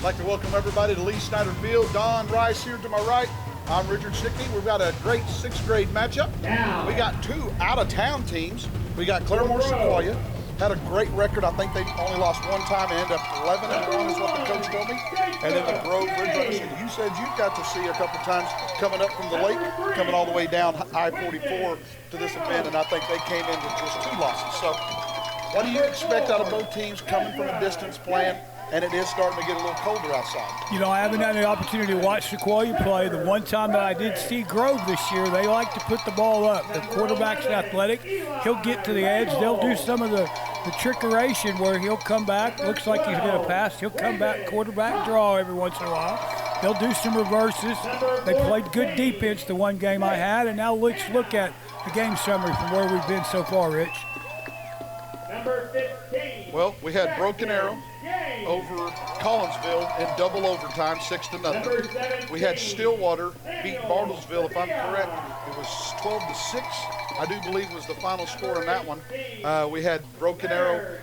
I'd like to welcome everybody to Lee Snyder Field. Don Rice here to my right. I'm Richard Stickney. We've got a great 6th grade matchup. We got two out-of-town teams. We got Claremore Sequoyah. Had a great record. I think they only lost one time and ended up 11-1 is what the coach told me. And then the Grove Ridge Runners, and you said you got to see a couple times coming up from the lake, coming all the way down I-44 to this event, and I think they came in with just 2 losses. So what do you expect out of both teams coming from a distance playing? And it is starting to get a little colder outside. You know, I haven't had the opportunity to watch Sequoyah play. The one time that I did see Grove this year, they like to put the ball up. The quarterback's athletic. He'll get to the edge. They'll do some of the trickeration where he'll come back. Looks like he's going to pass. He'll come back, quarterback draw every once in a while. They'll do some reverses. They played good defense the one game I had. And now let's look at the game summary from where we've been so far, Rich. Well, we had Broken Arrow over Collinsville in double overtime, 6-0. We had Stillwater beat Bartlesville, if I'm correct. It was 12-6, I do believe was the final score in that one. We had Broken Arrow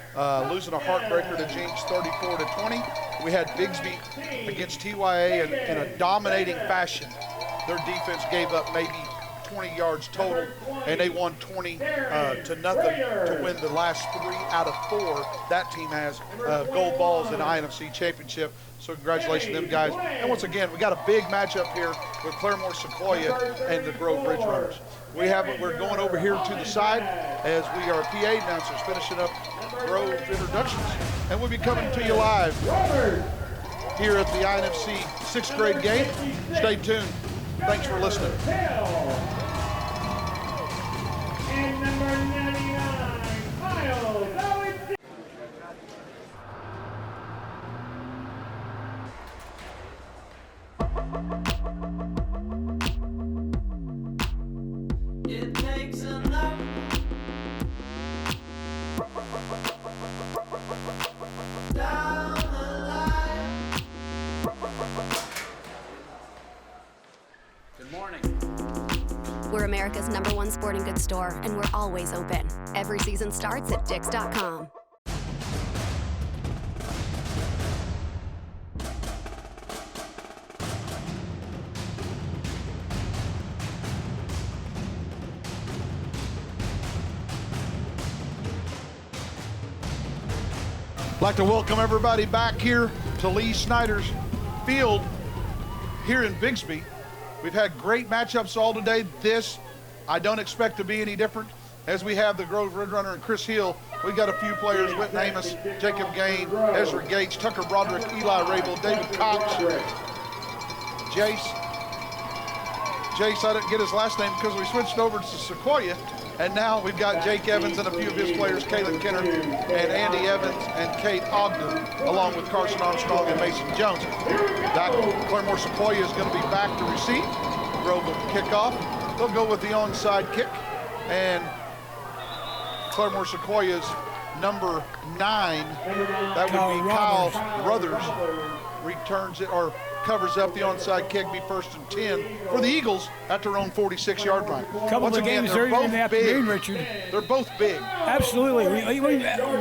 losing a heartbreaker to Jinx, 34-20. We had Bigsby against TYA in a dominating fashion. Their defense gave up maybe 20 yards total, and they won 20-0 to win the last 3 out of 4. That team has gold balls in the INFC championship, so congratulations to them guys. And once again, we got a big matchup here with Claremore Sequoyah and the Grove Ridge Runners. We're going over here to the side as we are PA announcers finishing up Grove introductions, and we'll be coming to you live here at the INFC 6th grade game. Stay tuned. Thanks for listening. And number 99, Miles. It takes enough. Down the line. Good morning. We're America's #1 sporting goods store, and we're always open. Every season starts at Dicks.com. I'd like to welcome everybody back here to Lee Snyder's Field here in Bigsby. We've had great matchups all today. This, I don't expect to be any different. As we have the Grove Ridge Runner and Chris Hill, we got a few players, Whitney Amos, Jacob Gain, Ezra Gates, Tucker Broderick, Eli Rabel, David Cox, Jace, I didn't get his last name because we switched over to Sequoyah, and now we've got Jake Evans and a few of his players, Caitlin Kenner and Andy Evans and Kate Ogden, along with Carson Armstrong and Mason Jones. Claremore Sequoyah is going to be back to receive. Grove will kick off. They'll go with the onside kick, and Claremore Sequoyah's number 9, that would be Kyle Brothers, returns it or covers up the onside kick, be 1st and 10 for the Eagles at their own 46-yard line. Couple of games early in the afternoon, Richard. They're both big. Absolutely.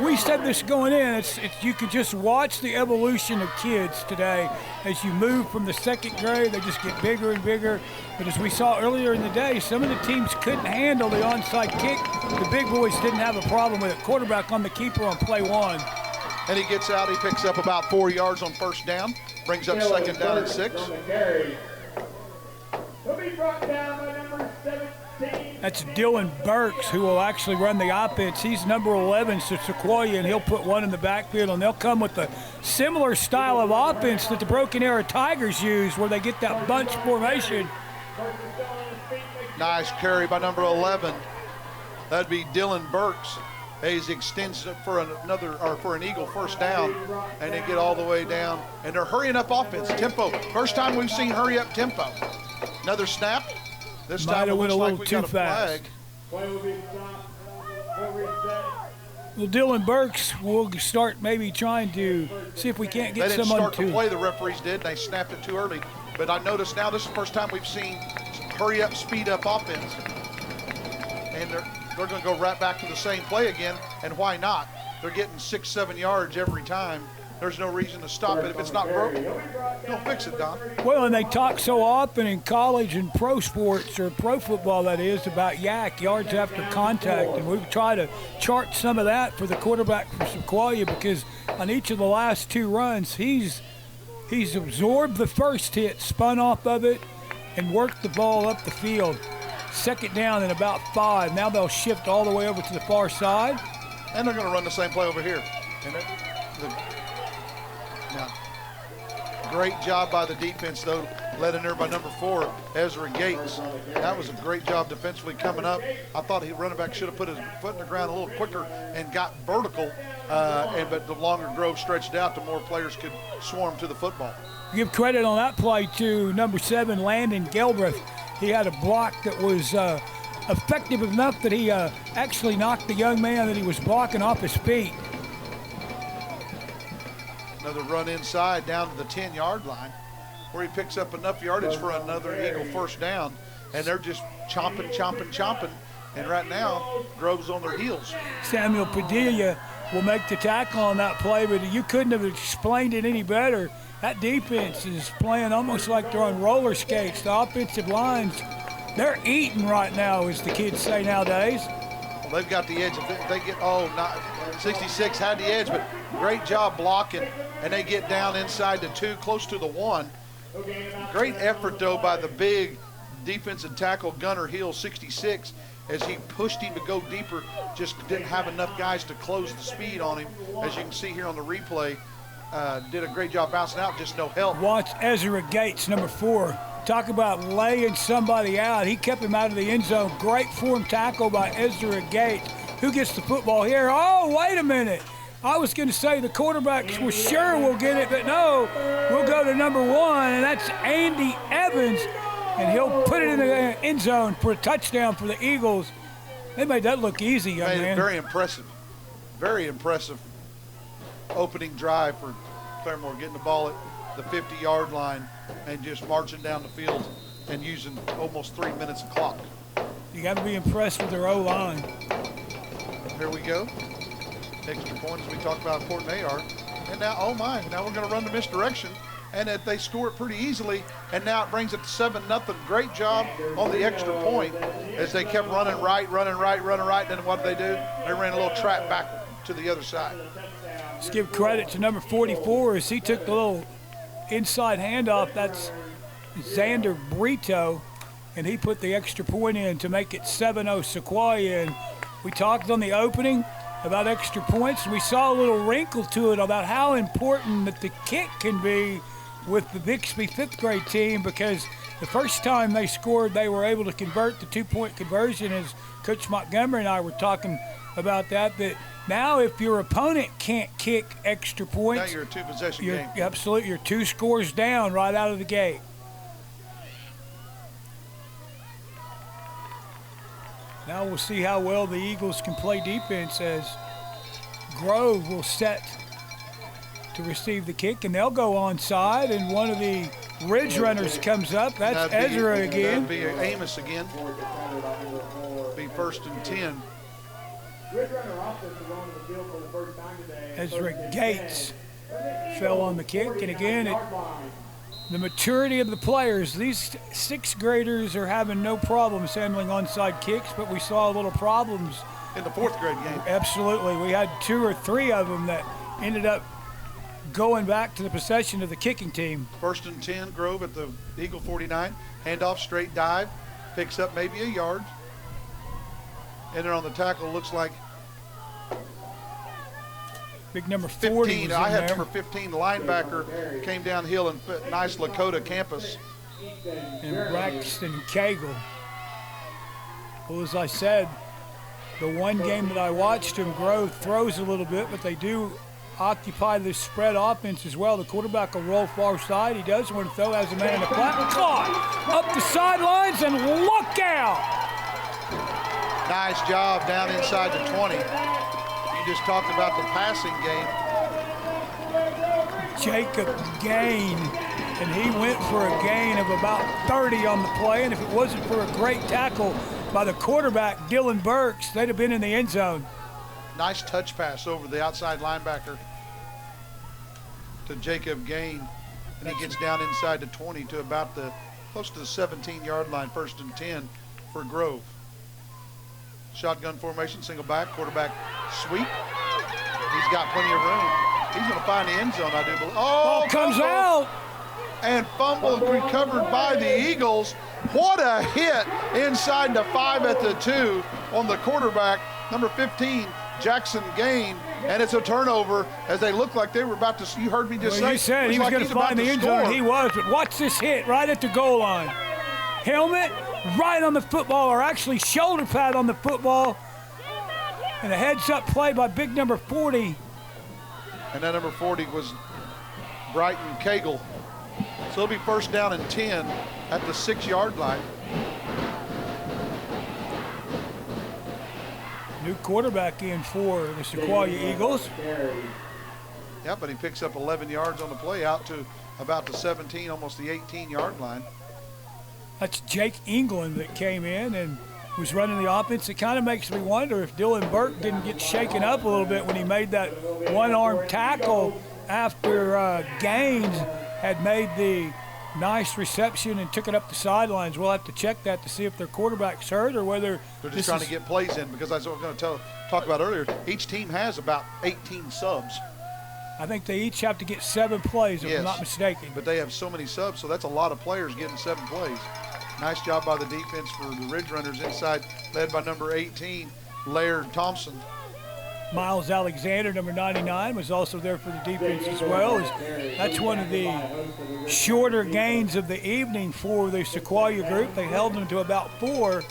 We said this going in. You can just watch the evolution of kids today as you move from the 2nd grade. They just get bigger and bigger. But as we saw earlier in the day, some of the teams couldn't handle the onside kick. The big boys didn't have a problem with it. Quarterback on the keeper on play 1. And he gets out. He picks up about 4 yards on 1st down. Brings up 2nd down and 6. That's Dylan Burks, who will actually run the offense. He's number 11 to Sequoyah, and he'll put 1 in the backfield, and they'll come with a similar style of offense that the Broken Arrow Tigers use, where they get that bunch formation. Nice carry by number 11. That'd be Dylan Burks. Hayes extends it for an Eagle 1st down, and they get all the way down. And they're hurrying up offense, tempo. First time we've seen hurry up tempo. Another snap. This time it looks like we got a flag. Well, Dylan Burks will start maybe trying to see if we can't get someone to. They didn't start the play, the referees did. They snapped it too early. But I noticed now this is the first time we've seen hurry up, speed up offense. And they're going to go right back to the same play again, and why not? They're getting 6-7 yards every time, there's no reason to stop it. If it's not broken, don't fix it, Don. Well, and they talk so often in college and pro sports, or pro football that is, about YAC, yards after contact, and we try to chart some of that for the quarterback for Sequoyah, because on each of the last 2 runs, he's absorbed the first hit, spun off of it, and worked the ball up the field. Second down in about 5. Now they'll shift all the way over to the far side. And they're going to run the same play over here. Now, great job by the defense, though, led in there by number 4, Ezra Gates. That was a great job defensively coming up. I thought the running back should have put his foot in the ground a little quicker and got vertical, but the longer Grove stretched out, the more players could swarm to the football. Give credit on that play to number 7, Landon Gilbreth. He had a block that was effective enough that he actually knocked the young man that he was blocking off his feet. Another run inside down to the 10-yard line, where he picks up enough yardage for another Eagle first down, and they're just chomping. And right now, Grove's on their heels. Samuel Padilla will make the tackle on that play, but you couldn't have explained it any better. That defense is playing almost like they're on roller skates. The offensive lines, they're eating right now, as the kids say nowadays. Well, they've got the edge. If they get, 66 had the edge, but great job blocking, and they get down inside the 2, close to the 1. Great effort, though, by the big defensive tackle, Gunnar Hill, 66, as he pushed him to go deeper, just didn't have enough guys to close the speed on him. As you can see here on the replay, did a great job bouncing out, just no help. Watch Ezra Gates, number 4. Talk about laying somebody out. He kept him out of the end zone. Great form tackle by Ezra Gates. Who gets the football here? Oh, wait a minute. I was going to say the quarterbacks were sure we'll get it, but no, we'll go to number 1, and that's Andy Evans, and he'll put it in the end zone for a touchdown for the Eagles. They made that look easy, young man. Very impressive. Very impressive opening drive for Claremore, getting the ball at the 50-yard line and just marching down the field and using almost 3 minutes of clock. You got to be impressed with their O-line. Here we go. Extra points, we talked about how important they are. And now, oh my, now we're going to run the misdirection. And that they score it pretty easily. And now it brings it to 7-0. Great job on the extra point as they kept running right. Then what did they do? They ran a little trap back to the other side. Let's give credit to number 44 as he took the little inside handoff. That's Xander Brito, and he put the extra point in to make it 7-0 Sequoyah. And we talked on the opening about extra points, and we saw a little wrinkle to it about how important that the kick can be with the Bixby 5th grade team, because the first time they scored, they were able to convert the 2-point conversion, as Coach Montgomery and I were talking about that now if your opponent can't kick extra points, now you're a 2-possession game. Absolutely, you're 2 scores down right out of the gate. Now we'll see how well the Eagles can play defense, as Grove will set to receive the kick, and they'll go onside, and one of the Ridge runners comes up. That's Ezra again. That'd be Amos again. Be 1st and 10. Ezra Gates fell on the kick, and again, the maturity of the players. These 6th graders are having no problems handling onside kicks, but we saw a little problems in the 4th grade game. Absolutely. We had 2 or 3 of them that ended up going back to the possession of the kicking team. 1st and 10, Grove at the Eagle 49. Handoff, straight dive, picks up maybe a yard. And then on the tackle, looks like big number 40 15. I had number 15, the linebacker, came downhill and fit nice Lakota campus. And Braxton Cagle. Well, as I said, the one game that I watched him, Grove throws a little bit, but they do occupy this spread offense as well. The quarterback will roll far side. He does want to throw, has a man in the flat. Caught up the sidelines, and look out! Nice job down inside the 20. You just talked about the passing game. Jacob Gain, and he went for a gain of about 30 on the play, and if it wasn't for a great tackle by the quarterback, Dylan Burks, they'd have been in the end zone. Nice touch pass over the outside linebacker. to Jacob Gain, and he gets down inside the 20 to about the close to the 17-yard line, 1st and 10 for Grove. Shotgun formation, single back, quarterback sweep. He's got plenty of room. He's going to find the end zone, I do believe. Ball comes out. And fumble recovered by the Eagles. What a hit inside the 5 at the 2 on the quarterback, number 15, Jackson Gain. And it's a turnover as they look like they were about to, you heard me just say. You said he was going to find the end zone. He was, but watch this hit right at the goal line. Helmet right on the football, or actually shoulder pad on the football. And a heads-up play by big number 40. And that number 40 was Brighton Cagle. So it'll be 1st down and 10 at the 6-yard line. New quarterback in for the Sequoyah Eagles. Yeah, but he picks up 11 yards on the play out to about the 17, almost the 18-yard line. That's Jake England that came in and was running the offense. It kind of makes me wonder if Dylan Burke didn't get shaken up a little bit when he made that one-arm tackle after Gaines had made the nice reception and took it up the sidelines. We'll have to check that to see if their quarterback's hurt or whether they're just trying to get plays in, because as I was going to talk about earlier, each team has about 18 subs. I think they each have to get 7 plays, if yes, I'm not mistaken. But they have so many subs, so that's a lot of players getting 7 plays. Nice job by the defense for the Ridge Runners inside, led by number 18, Laird Thompson. Miles Alexander, number 99, was also there for the defense as well. That's one of the shorter gains of the evening for the Sequoyah group. They held them to about 4,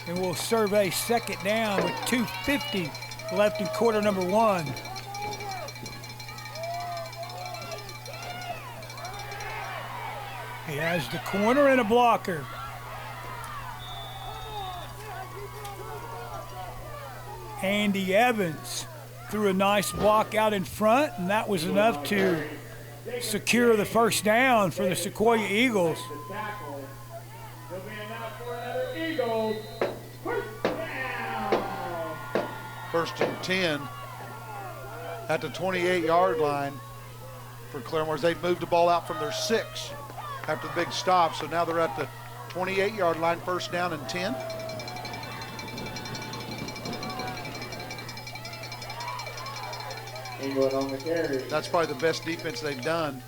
and will survey 2nd down with 2:50 left in quarter number 1. He has the corner and a blocker. Andy Evans threw a nice block out in front, and that was enough to secure the 1st down for the Sequoyah Eagles. 1st and 10 at the 28-yard line for Claremore. They've moved the ball out from their 6 after the big stop, so now they're at the 28-yard line, 1st down and 10. On the carry. That's probably the best defense they've done.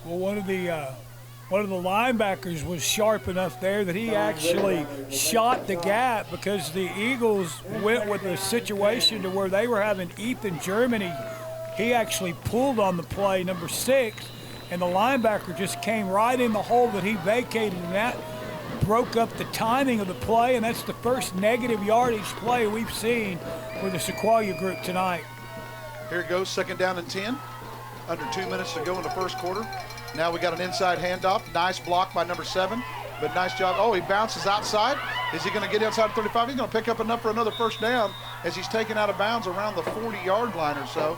Well, one of the linebackers was sharp enough there that he actually shot the gap, because the Eagles went with a situation to where they were having Ethan Germany. He actually pulled on the play, number 6, and the linebacker just came right in the hole that he vacated, and that broke up the timing of the play, and that's the first negative yardage play we've seen for the Sequoyah group tonight. Here it goes, 2nd down and 10. Under 2 minutes to go in the 1st quarter. Now we got an inside handoff. Nice block by number 7, but nice job. Oh, he bounces outside. Is he going to get inside 35? He's going to pick up enough for another 1st down as he's taken out of bounds around the 40-yard line or so.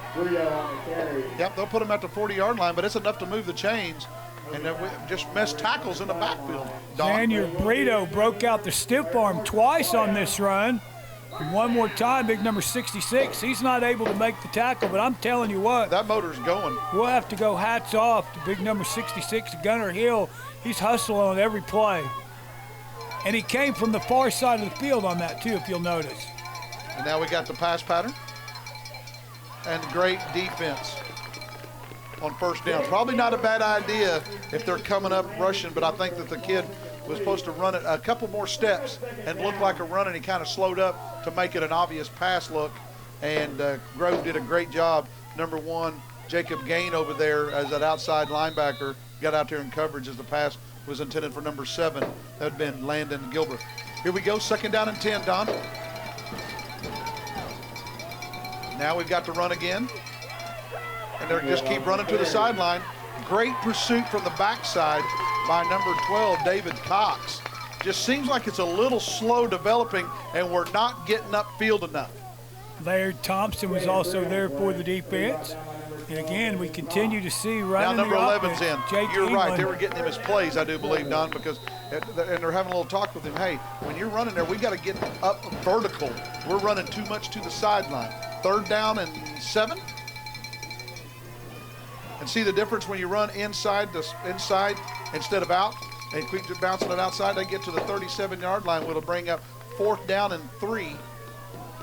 Yep, they'll put him at the 40-yard line, but it's enough to move the chains. And then we just missed tackles in the backfield. Daniel Brito broke out the stiff arm twice on this run. And one more time, big number 66. He's not able to make the tackle, but I'm telling you what. That motor's going. We'll have to go hats off to big number 66, Gunnar Hill. He's hustling on every play. And he came from the far side of the field on that, too, if you'll notice. And now we got the pass pattern. And great defense on 1st down. Probably not a bad idea if they're coming up rushing, but I think that the kid was supposed to run it a couple more steps and look like a run, and he kind of slowed up to make it an obvious pass look. And Grove did a great job. Number 1, Jacob Gain over there as that outside linebacker got out there in coverage as the pass was intended for number 7. That had been Landon Gilbert. Here we go, 2nd down and 10, Don. Now we've got to run again. And they just keep running to the sideline. Great pursuit from the backside by number 12, David Cox. Just seems like it's a little slow developing, and we're not getting upfield enough. Laird Thompson was also there for the defense. And again, we continue to see running now number the 11's offense, in. Jake You're England. right. They were getting him his plays, I do believe, Don, because and they're having a little talk with him. Hey, when you're running there, we got to get up vertical. We're running too much to the sideline. 3rd down and 7. And see the difference when you run inside instead of out, and keep bouncing it outside. They get to the 37-yard line, which will bring up 4th down and 3.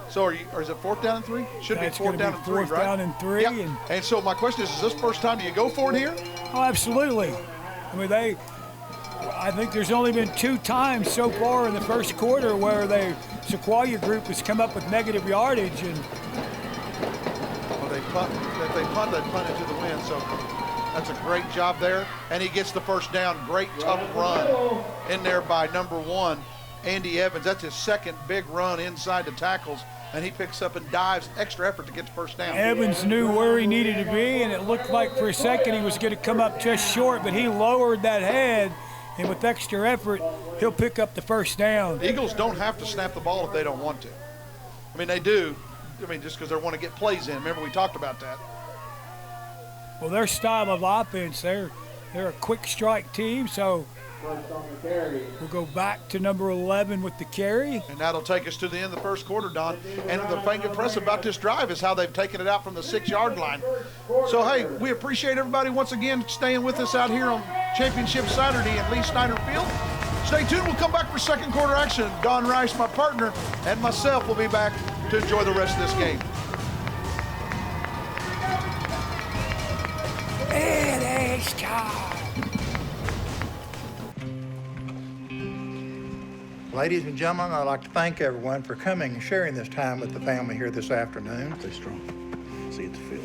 So or is it 4th down and 3? Should That's be 4th down and 3, right? 4th down and 3. Yep. And so my question is this first time do you go for it here? Oh, absolutely. I mean, I think there's only been 2 times so far in the first quarter where the Sequoyah group has come up with negative yardage. And well, if they punt into the wind. So that's a great job there. And he gets the first down. Great tough run in there by number 1, Andy Evans. That's his second big run inside the tackles. And he picks up and dives, extra effort to get the first down. Evans knew where he needed to be, and it looked like for a second he was going to come up just short, but he lowered that head, and with extra effort, he'll pick up the first down. The Eagles don't have to snap the ball if they don't want to. I mean, they do. I mean, just because they want to get plays in. Remember, we talked about that. Well, their style of offense, they're a quick strike team, so we'll go back to number 11 with the carry. And that'll take us to the end of the first quarter, Don. And the thing impressive about this drive is how they've taken it out from the 6-yard line. So, hey, we appreciate everybody once again staying with us out here on Championship Saturday at Lee Snyder Field. Stay tuned. We'll come back for second quarter action. Don Rice, my partner, and myself will be back to enjoy the rest of this game. It is time. Ladies and gentlemen, I'd like to thank everyone for coming and sharing this time with the family here this afternoon. Stay strong. See you at the field.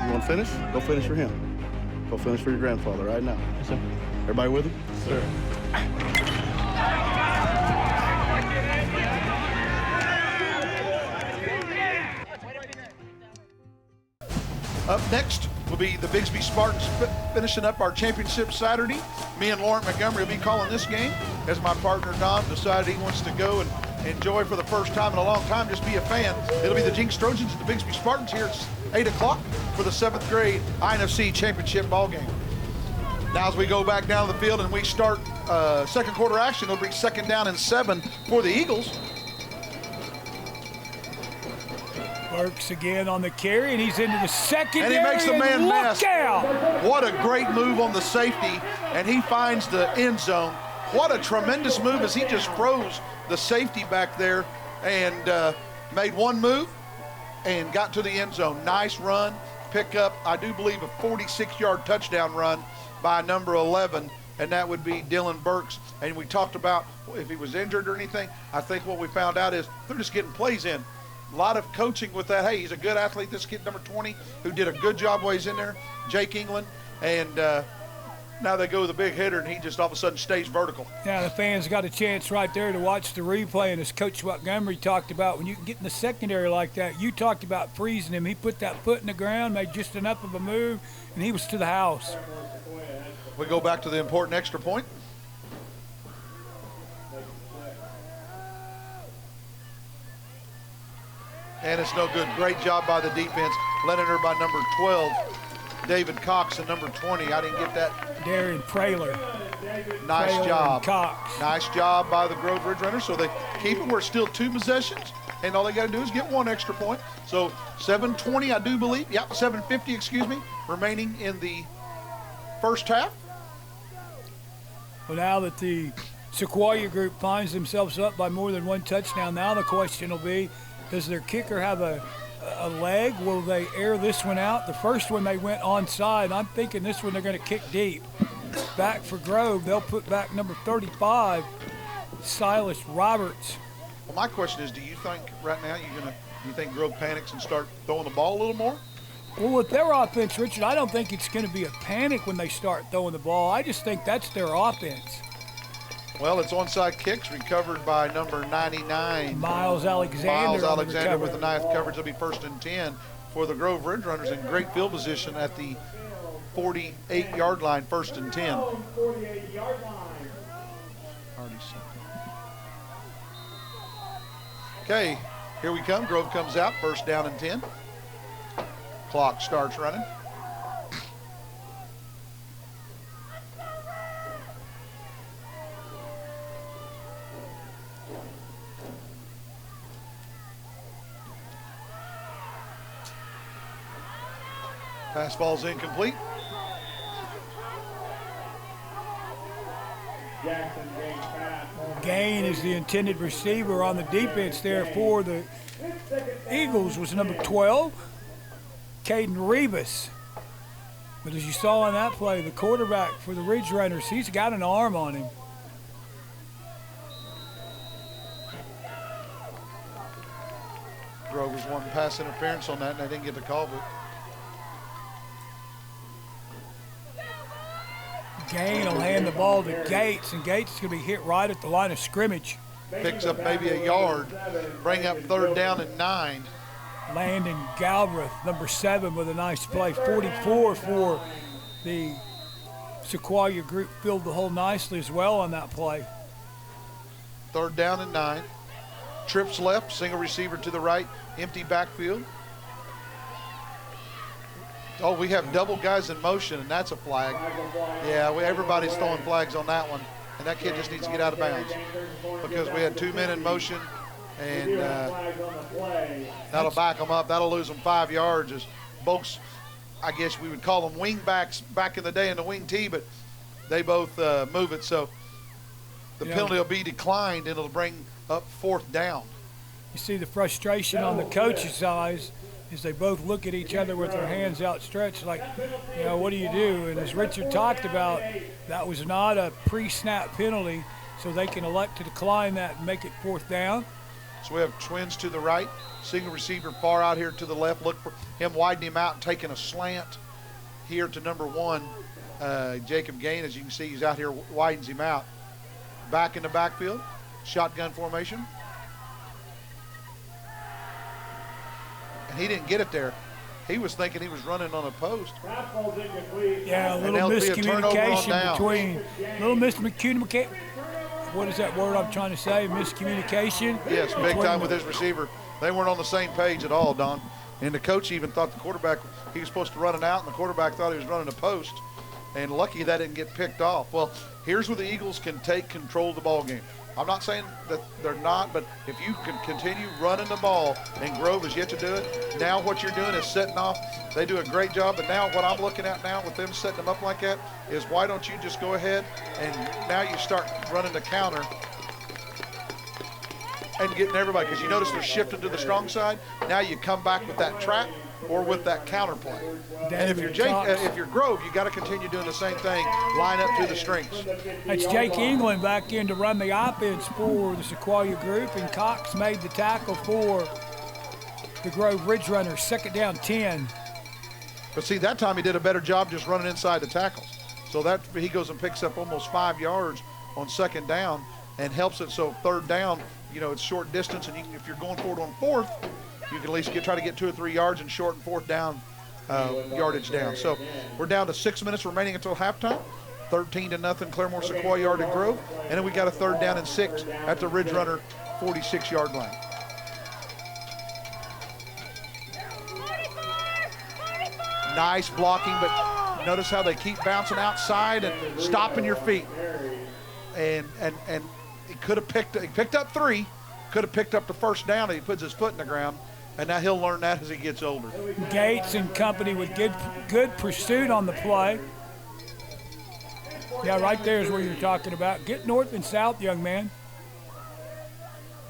You want to finish? Go finish for him. Go finish for your grandfather right now. Yes, sir. Everybody with him? Sir. Up next will be the Bigsby Spartans finishing up our championship Saturday. Me and Lauren Montgomery will be calling this game as my partner Don decided he wants to go and enjoy for the first time in a long time, just be a fan. It'll be the Jinx Trojans and the Bigsby Spartans here at 8 o'clock for the 7th grade INFC championship ball game. Now as we go back down the field and we start second quarter action, it'll be 2nd down and 7 for the Eagles. Burks again on the carry, and he's into the secondary. And he makes the man miss. Look out! What a great move on the safety, and he finds the end zone. What a tremendous move as he just froze the safety back there and made one move and got to the end zone. Nice run, pick up, I do believe, a 46-yard touchdown run by number 11, and that would be Dylan Burks. And we talked about if he was injured or anything. I think what we found out is they're just getting plays in. A lot of coaching with that. Hey, he's a good athlete, this kid, number 20, who did a good job while he's in there, Jake England. And now they go with a big hitter, and he just all of a sudden stays vertical. Yeah, the fans got a chance right there to watch the replay, and as Coach Montgomery talked about, when you can get in the secondary like that, you talked about freezing him. He put that foot in the ground, made just enough of a move, and he was to the house. We go back to the important extra point. And it's no good. Great job by the defense. Letting her by number 12, David Cox, and number 20. I didn't get that. Darian Praylor. Nice Praylor job. and Cox. Nice job by the Grove Ridge Runners. So they keep it. We're still 2 possessions, and all they got to do is get 1 extra point. So 7:20, I do believe. Yep, 7:50, excuse me, remaining in the first half. Well, now that the Sequoyah group finds themselves up by more than 1 touchdown, now the question will be, does their kicker have a leg? Will they air this one out? The first one they went onside. I'm thinking this one they're going to kick deep. Back for Grove. They'll put back number 35, Silas Roberts. Well, my question is, do you think right now you think Grove panics and start throwing the ball a little more? Well, with their offense, Richard, I don't think it's going to be a panic when they start throwing the ball. I just think that's their offense. Well, it's onside kicks recovered by number 99. Miles Alexander. Miles on the Alexander with recovery. the ninth coverage. It'll be 1st and 10 for the Grove Ridge Runners in great field position at the 48-yard line, 1st and 10. 48-yard line. Already set that. Okay, here we come. Grove comes out, 1st down and 10. Clock starts running. Pass ball's incomplete. Jackson Gain pass. Gain is the intended receiver on the defense there for the Eagles was number 12, Caden Revis. But as you saw in that play, the quarterback for the Ridge Runners, he's got an arm on him. Grove was wanting pass interference on that, and I didn't get the call, but Gain will hand the ball to Gates, and Gates is going to be hit right at the line of scrimmage. picks up maybe a yard, bring up 3rd down and 9. Landon Galbraith, number 7, with a nice play. 44 for the Sequoyah group, filled the hole nicely as well on that play. 3rd down and 9. Trips left, single receiver to the right, empty backfield. Oh, we have double guys in motion, and that's a flag. Yeah, everybody's throwing flags on that one, and that kid just needs to get out of bounds because we had 2 men in motion, and that'll back them up. That'll lose them 5 yards. As both, I guess we would call them wing backs back in the day in the wing tee, but they both move it. So the penalty will be declined, and it'll bring up 4th down. You see the frustration on the coach's eyes as they both look at each other with their hands outstretched like, you know, what do you do? And as Richard talked about, that was not a pre-snap penalty, so they can elect to decline that and make it 4th down. So we have twins to the right, single receiver far out here to the left. Look for him widening him out and taking a slant here to number 1, Jacob Gain. As you can see, he's out here, widens him out. Back in the backfield, shotgun formation. And he didn't get it there. He was thinking he was running on a post. Yeah, a little miscommunication miscommunication. What is that word I'm trying to say? Miscommunication? Yes, big time with his receiver. They weren't on the same page at all, Don. And the coach even thought the quarterback, he was supposed to run it out, and the quarterback thought he was running a post. And lucky that didn't get picked off. Well, here's where the Eagles can take control of the ball game. I'm not saying that they're not, but if you can continue running the ball, and Grove has yet to do it, now what you're doing is setting off. They do a great job, but now what I'm looking at now with them setting them up like that is why don't you just go ahead and now you start running the counter and getting everybody, because you notice they're shifting to the strong side. Now you come back with that trap or with that counter play. And if you're Grove, you got to continue doing the same thing, line up to the strengths. That's Jake England back in to run the offense for the Sequoyah group, and Cox made the tackle for the Grove Ridge Runners. 2nd down, 10. But see, that time he did a better job just running inside the tackles. So that he goes and picks up almost 5 yards on 2nd down and helps it. So 3rd down, you know, it's short distance, and if you're going forward on 4th, you can at least try to get 2 or 3 yards and shorten 4th down yardage down. So we're down to 6 minutes remaining until halftime. 13-0 Claremore Sequoyah yard at Grove, and then we got a 3rd down and 6 at the Ridge Runner 46-yard line. Nice blocking, but notice how they keep bouncing outside and stopping your feet. And he could have picked up 3, could have picked up the 1st down if he puts his foot in the ground, and now he'll learn that as he gets older. Gates and company with good pursuit on the play. Yeah, right there is where you're talking about. Get north and south, young man.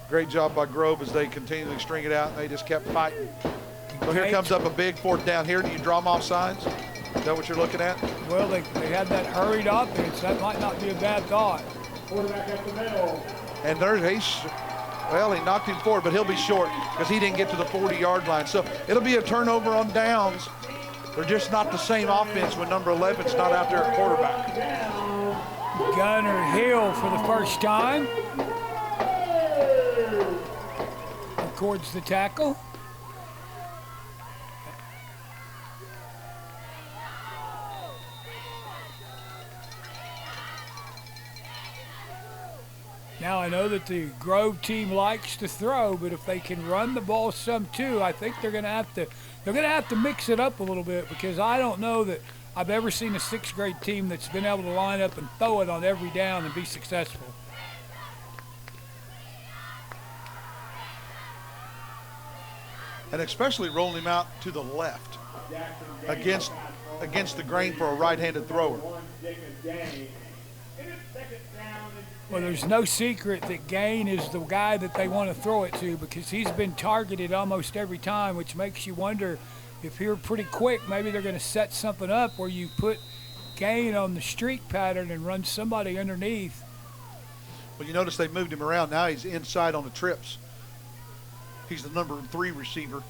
Great job by Grove as they continually string it out, and they just kept fighting. So here comes up a big 4th down here. Do you draw them off sides? Is that what you're looking at? Well, they had that hurried offense. That might not be a bad thought. Quarterback up the middle. And he knocked him forward, but he'll be short because he didn't get to the 40-yard line. So it'll be a turnover on downs. They're just not the same offense when number 11's not out there at quarterback. Gunner Hill for the first time records the tackle. Now I know that the Grove team likes to throw, but if they can run the ball some too, I think they're going to have to mix it up a little bit, because I don't know that I've ever seen a 6th grade team that's been able to line up and throw it on every down and be successful. And especially rolling him out to the left. against the grain for a right-handed thrower. Well, there's no secret that Gain is the guy that they want to throw it to because he's been targeted almost every time, which makes you wonder if here pretty quick, maybe they're going to set something up where you put Gain on the streak pattern and run somebody underneath. Well, you notice they moved him around. Now he's inside on the trips. He's the number 3 receiver,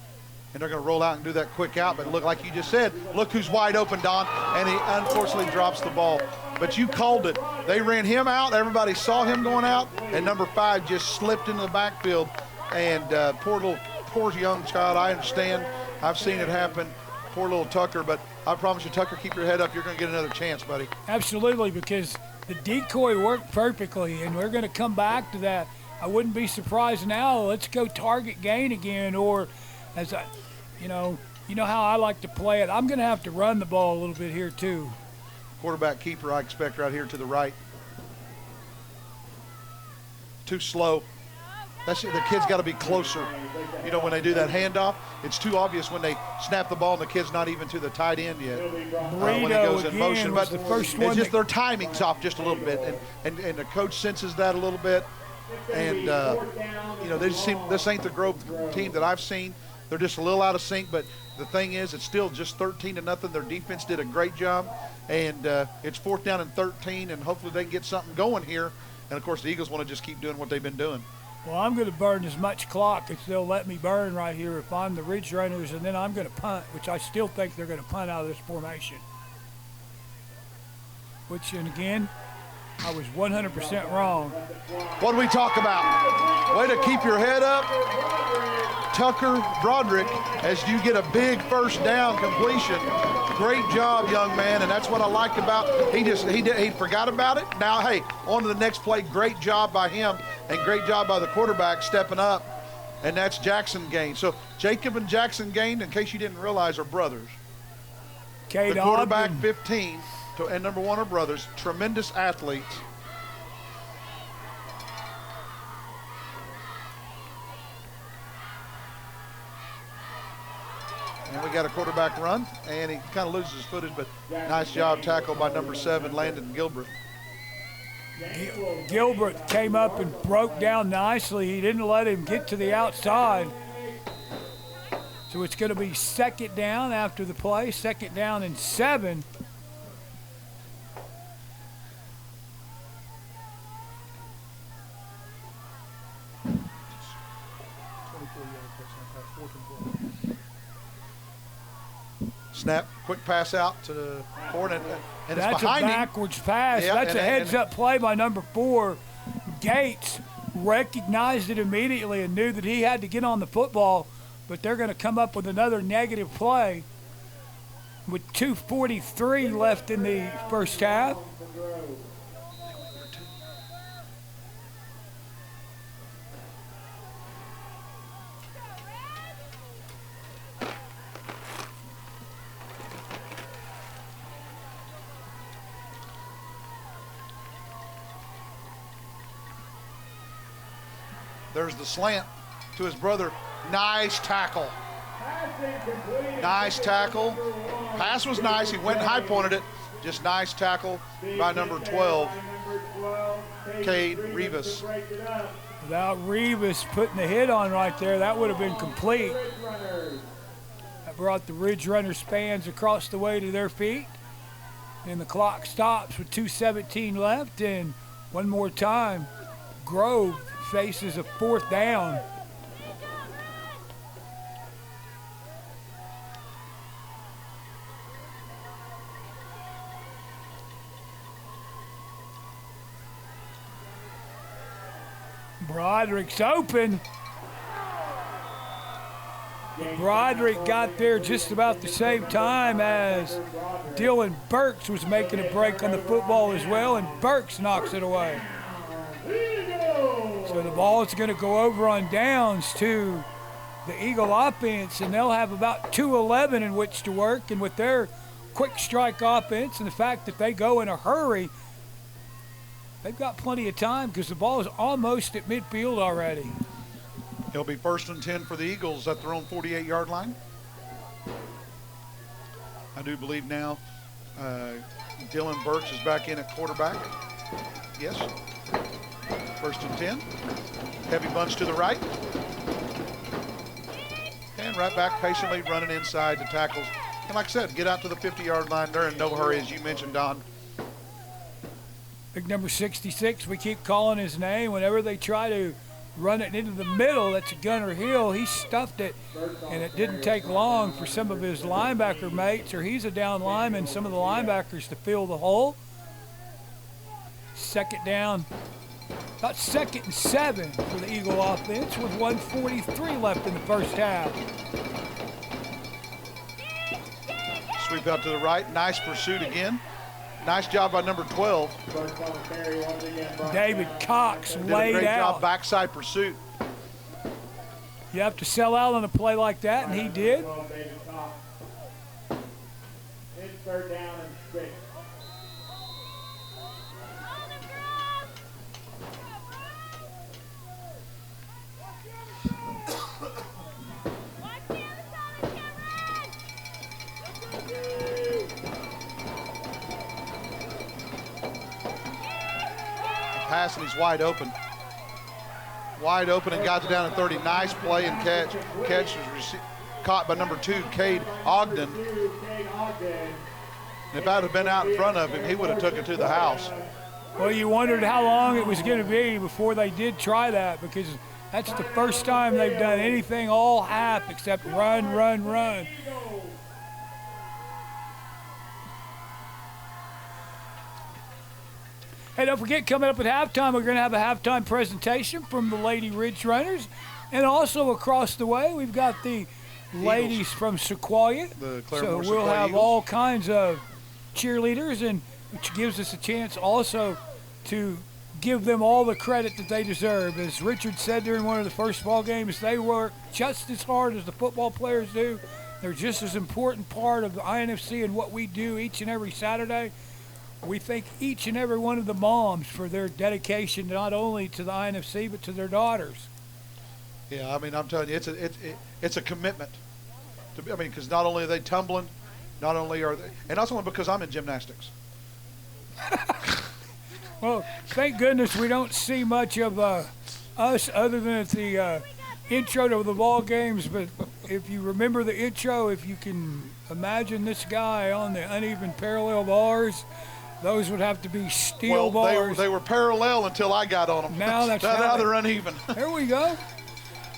and they're going to roll out and do that quick out. But look, like you just said, look who's wide open, Don, and he unfortunately drops the ball. But you called it. They ran him out. Everybody saw him going out, and number 5 just slipped into the backfield. And poor young child. I understand. I've seen it happen. Poor little Tucker, but I promise you, Tucker, keep your head up. You're going to get another chance, buddy. Absolutely, because the decoy worked perfectly, and we're going to come back to that. I wouldn't be surprised now. Let's go target Gain again, or as I, you know how I like to play it. I'm going to have to run the ball a little bit here too. Quarterback keeper, I expect right here to the right. Too slow. The kid's got to be closer. You know, when they do that handoff, it's too obvious when they snap the ball and the kid's not even to the tight end yet. When he goes in motion, but the first it's just their timing's off just a little bit, and the coach senses that a little bit. And you know, they just seem, this ain't the Grove team that I've seen. They're just a little out of sync, but the thing is, it's still just 13-0. Their defense did a great job, and it's 4th down and 13, and hopefully they can get something going here. And of course, the Eagles want to just keep doing what they've been doing. Well, I'm going to burn as much clock as they'll let me burn right here if I'm the Ridge Runners, and then I'm going to punt, which I still think they're going to punt out of this formation. Which, and again, I was 100% wrong. What do we talk about? Way to keep your head up, Tucker Broderick, as you get a big first down completion. Great job, young man, and that's what I liked about. He forgot about it. Now, hey, on to the next play. Great job by him, and great job by the quarterback stepping up, and that's Jackson Gain. So Jacob and Jackson Gain, in case you didn't realize, are brothers. Cade the quarterback, Ogden. 15, and number 1 are brothers. Tremendous athletes. And we got a quarterback run, and he kind of loses his footage, but nice job tackle by number 7, Landon Gilbert. Gilbert came up and broke down nicely. He didn't let him get to the outside. So it's going to be 2nd down after the play, 2nd down and 7. Snap, quick pass out to the forward, and it's That's behind a him. backwards pass. Yeah, That's a heads-up play by number 4. Gates recognized it immediately and knew that he had to get on the football, but they're going to come up with another negative play with 2:43 left in the first half. There's the slant to his brother. Nice tackle. Nice tackle. Pass was nice. He went and high-pointed it. Just nice tackle by number 12, Cade Rivas. Without Rivas putting the hit on right there, that would have been complete. That brought the Ridge Runners fans across the way to their feet. And the clock stops with 2:17 left. And one more time, Grove faces a 4th down. Broderick's open. But Broderick got there just about the same time as Dylan Burks was making a break on the football as well, and Burks knocks it away. So the ball is going to go over on downs to the Eagle offense, and they'll have about 2:11 in which to work. And with their quick strike offense and the fact that they go in a hurry, they've got plenty of time because the ball is almost at midfield already. It'll be 1st and 10 for the Eagles at their own 48-yard line. I do believe now Dylan Birch is back in at quarterback. Yes. 1st and 10. Heavy bunch to the right. And right back patiently running inside the tackles. And like I said, get out to the 50-yard line. They're in no hurry, as you mentioned, Don. Big number 66, we keep calling his name. Whenever they try to run it into the middle, that's Gunner Hill. He stuffed it, and it didn't take long for some of his linebacker mates, or he's a down lineman, some of the linebackers to fill the hole. 2nd down, about 2nd and 7 for the Eagle offense with 1:43 left in the first half. Sweep out to the right. Nice pursuit again. Nice job by number 12. David Cox Did a laid great out. job backside pursuit. You have to sell out on a play like that, and he did. It's 3rd down and 6. Pass, and he's wide open. Wide open and got it down to 30. Nice play and catch. Catch was caught by number 2, Cade Ogden. And if that had been out in front of him, he would have took it to the house. Well, you wondered how long it was going to be before they did try that, because that's the first time they've done anything all half except run, run, run. Hey, don't forget, coming up at halftime, we're going to have a halftime presentation from the Lady Ridge Runners. And also across the way, we've got the ladies from Sequoyah. The So Claremore we'll Sequoyah have Eagles. all kinds of cheerleaders, and which gives us a chance also to give them all the credit that they deserve. As Richard said during one of the first ball games, they work just as hard as the football players do. They're just as important part of the INFC and what we do each and every Saturday. We thank each and every one of the moms for their dedication not only to the INFC but to their daughters. Yeah, I mean, I'm telling you, it's a commitment. I mean, because not only are they tumbling, not only are they, and also because I'm in gymnastics. Well, thank goodness we don't see much of us other than at the intro to the ball games. But if you remember the intro, if you can imagine this guy on the uneven parallel bars, those would have to be steel bars. They were parallel until I got on them. Now that's now they're uneven. There we go.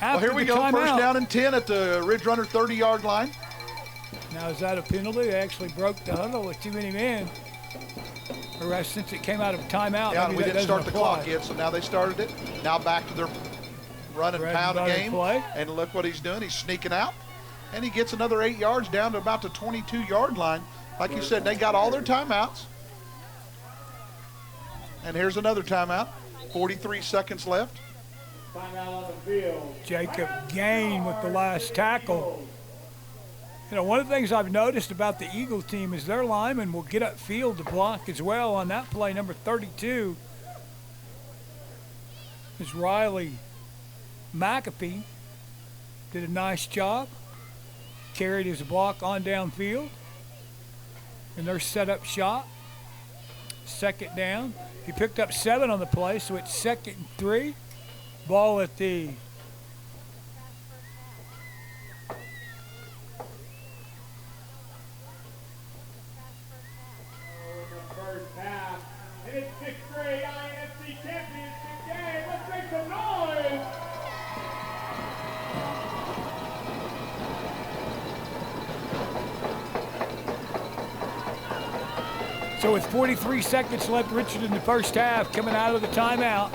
Well, here we go. First down and 10 at the Ridge Runner 30-yard line. Now, is that a penalty? They actually broke the huddle with too many men. Or since it came out of timeout. Yeah, maybe we that didn't start doesn't the apply. clock yet, so now they started it. Now back to their run and Bread pound and butter game. play. And look what he's doing. He's sneaking out. And he gets another 8 yards down to about the 22-yard line. Like you said, they got all their timeouts. And here's another timeout. 43 seconds left. Timeout on the field. Jacob Gain with the last tackle. You know, one of the things I've noticed about the Eagle team is their linemen will get upfield to block as well. On that play, number 32 is Riley McAfee. Did a nice job. Carried his block on downfield. And their setup shot. 2nd down. He picked up 7 on the play, so it's 2nd and 3. Ball at the First half. And it's 6th grade INFC championship game. Let's make some noise. So with 43 seconds left, Richard, in the first half, coming out of the timeout.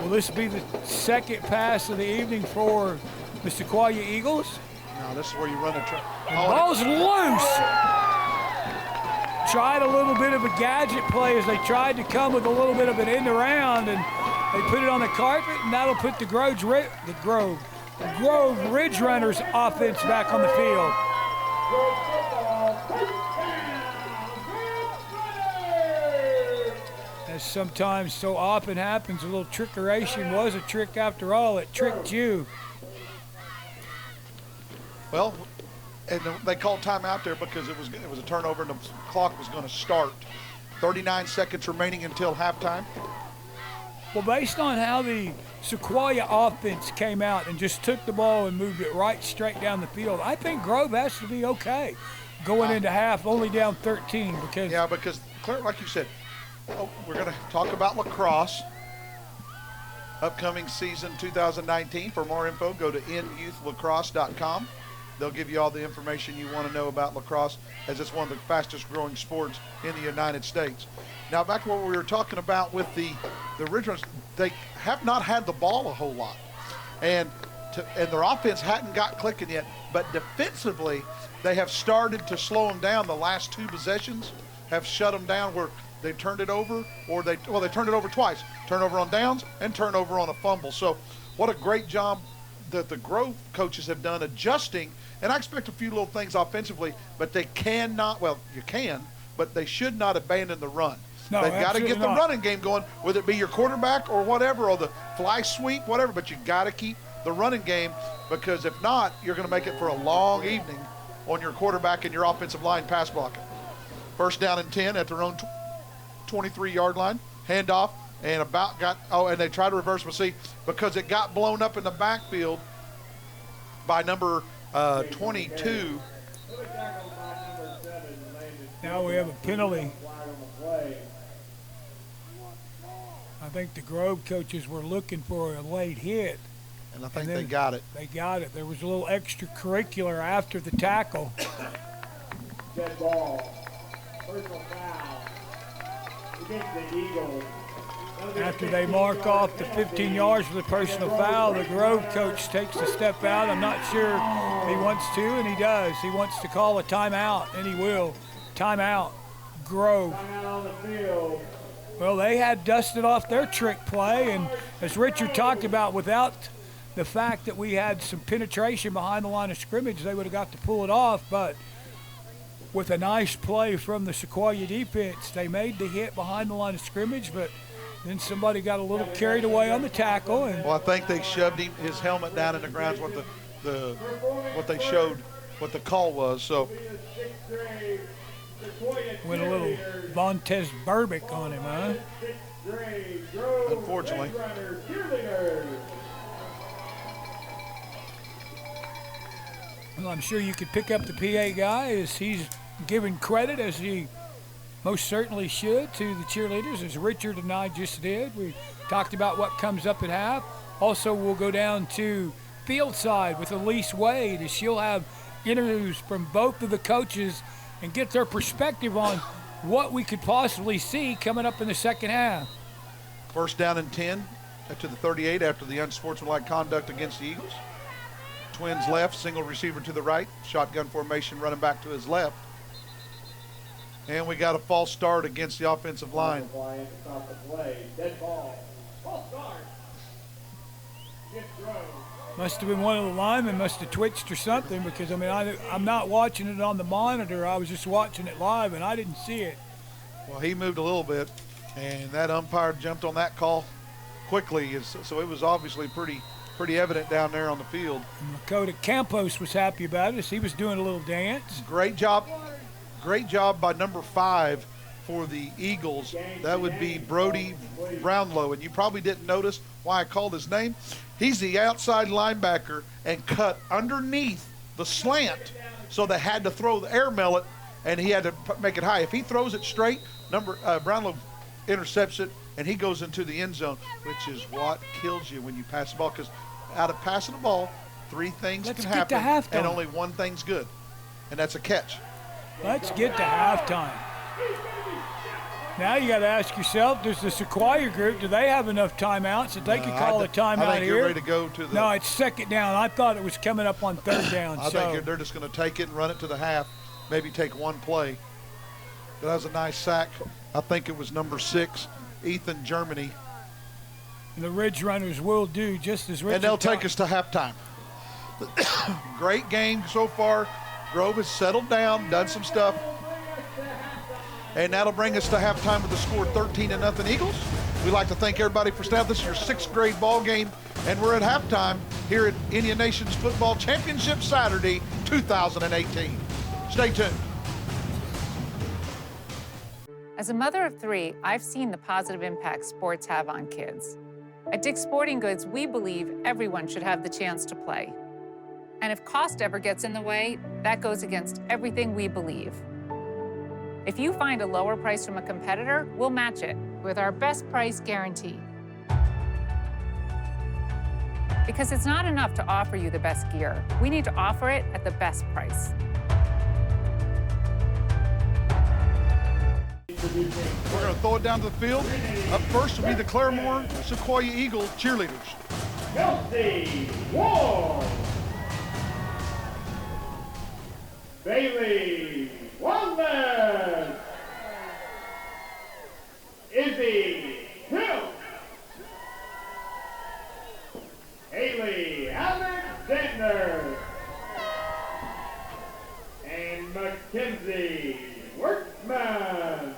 Will this be the second pass of the evening for the Sequoyah Eagles? Now this is where you run a Ball's loose. Tried a little bit of a gadget play as they tried to come with a little bit of an end around, and they put it on the carpet, and that'll put the Grove Ridge Runners offense back on the field. Good football. Touchdown. Ridge Runners. As sometimes so often happens, a little trickeration was a trick after all. It tricked you. Well, And they called timeout there because it was a turnover and the clock was going to start. 39 seconds remaining until halftime. Well, based on how the Sequoyah offense came out and just took the ball and moved it right straight down the field, I think Grove has to be okay going into half, only down 13. Because Claire, like you said, we're going to talk about lacrosse. Upcoming season 2019. For more info, go to nyouth.lacrosse.com. They'll give you all the information you want to know about lacrosse, as it's one of the fastest growing sports in the United States. Now, back to what we were talking about with the originals, they have not had the ball a whole lot. And their offense hadn't got clicking yet, but defensively, they have started to slow them down. The last 2 possessions have shut them down where they turned it over, or they turned it over twice. Turnover on downs and turnover on a fumble. So what a great job that the Grove coaches have done adjusting. And I expect a few little things offensively, but they cannot, well, you can, but they should not abandon the run. No, they've got to get the not. running game going, whether it be your quarterback or whatever, or the fly sweep, whatever, but you got to keep the running game, because if not, you're going to make it for a long evening on your quarterback and your offensive line pass blocking. First down and 10 at their own 23-yard line. Handoff, and and they try to reverse, but see, because it got blown up in the backfield by number 22. Now we have a penalty. I think the Grove coaches were looking for a late hit. And I think they got it. They got it. There was a little extracurricular after the tackle. Dead ball. Personal foul against the Eagles. After they mark off the 15 yards for the personal foul, the Grove coach takes a step out. I'm not sure he wants to, and he does. He wants to call a timeout, and he will. Timeout, Grove. Timeout on the field. Well, they had dusted off their trick play, and as Richard talked about, without the fact that we had some penetration behind the line of scrimmage, they would have got to pull it off. But with a nice play from the Sequoyah defense, they made the hit behind the line of scrimmage, but then somebody got a little carried away on the tackle. And well, I think they shoved his helmet down in the ground. What what they showed, what the call was. So went a little Vontez Burbick on him, huh? Unfortunately. Well, I'm sure you could pick up the PA guy as he's given credit, as he most certainly should, to the cheerleaders, as Richard and I just did. We talked about what comes up at half. Also, we'll go down to field side with Elise Wade, as she'll have interviews from both of the coaches and get their perspective on what we could possibly see coming up in the second half. First down and 10 to the 38 after the unsportsmanlike conduct against the Eagles. Twins left, single receiver to the right, shotgun formation running back to his left. And we got a false start against the offensive line. Dead ball. False start. Must have been one of the linemen must have twitched or something, because, I mean, I'm not watching it on the monitor. I was just watching it live, and I didn't see it. Well, he moved a little bit, and that umpire jumped on that call quickly, so it was obviously pretty evident down there on the field. And Lakota Campos was happy about it, as he was doing a little dance. Great job by number 5 for the Eagles. That would be Brody Brownlow, and you probably didn't notice why I called his name. He's the outside linebacker and cut underneath the slant, so they had to throw the air mellet, and he had to make it high. If he throws it straight, Brownlow intercepts it, and he goes into the end zone, which is what kills you when you pass the ball, because out of passing the ball, 3 things Let's can get to happen, halftime. and only one thing's good, and that's a catch. Let's get to halftime. Now you got to ask yourself, does the Sequoyah group, do they have enough timeouts that they could call a timeout here? I think you're ready to go to the... No, it's second down. I thought it was coming up on third down. I think they're just going to take it and run it to the half, maybe take one play. But that was a nice sack. I think it was number 6, Ethan Germany. And the Ridge Runners will do just as Richard And they'll take us to halftime. Great game so far. Grove has settled down, done some stuff. And that'll bring us to halftime with the score 13-0 Eagles. We'd like to thank everybody for staying. This is your 6th grade ball game, and we're at halftime here at Indian Nations Football Championship Saturday 2018. Stay tuned. As a mother of 3, I've seen the positive impact sports have on kids. At Dick's Sporting Goods, we believe everyone should have the chance to play. And if cost ever gets in the way, that goes against everything we believe. If you find a lower price from a competitor, we'll match it with our best price guarantee. Because it's not enough to offer you the best gear. We need to offer it at the best price. We're going to throw it down to the field. Up first will be the Claremore Sequoyah Eagle cheerleaders. Kelsey Ward. Bailey Waldman. Izzy Hill. Haley Alexander. And Mackenzie Workman.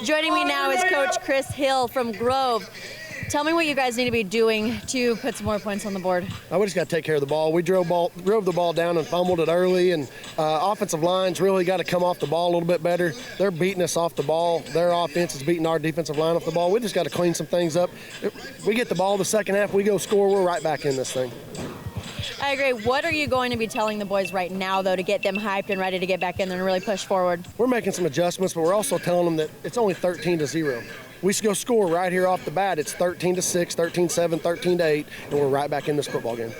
Joining me now is Coach Chris Hill from Grove. Tell me what you guys need to be doing to put some more points on the board. We just got to take care of the ball. We drove the ball down and fumbled it early, and offensive line's really got to come off the ball a little bit better. They're beating us off the ball. Their offense is beating our defensive line off the ball. We just got to clean some things up. If we get the ball the second half, we go score, we're right back in this thing. I agree. What are you going to be telling the boys right now, though, to get them hyped and ready to get back in there and really push forward? We're making some adjustments, but we're also telling them that it's only 13-0. We should go score right here off the bat. It's 13-6, 13-7, 13-8, and we're right back in this football game.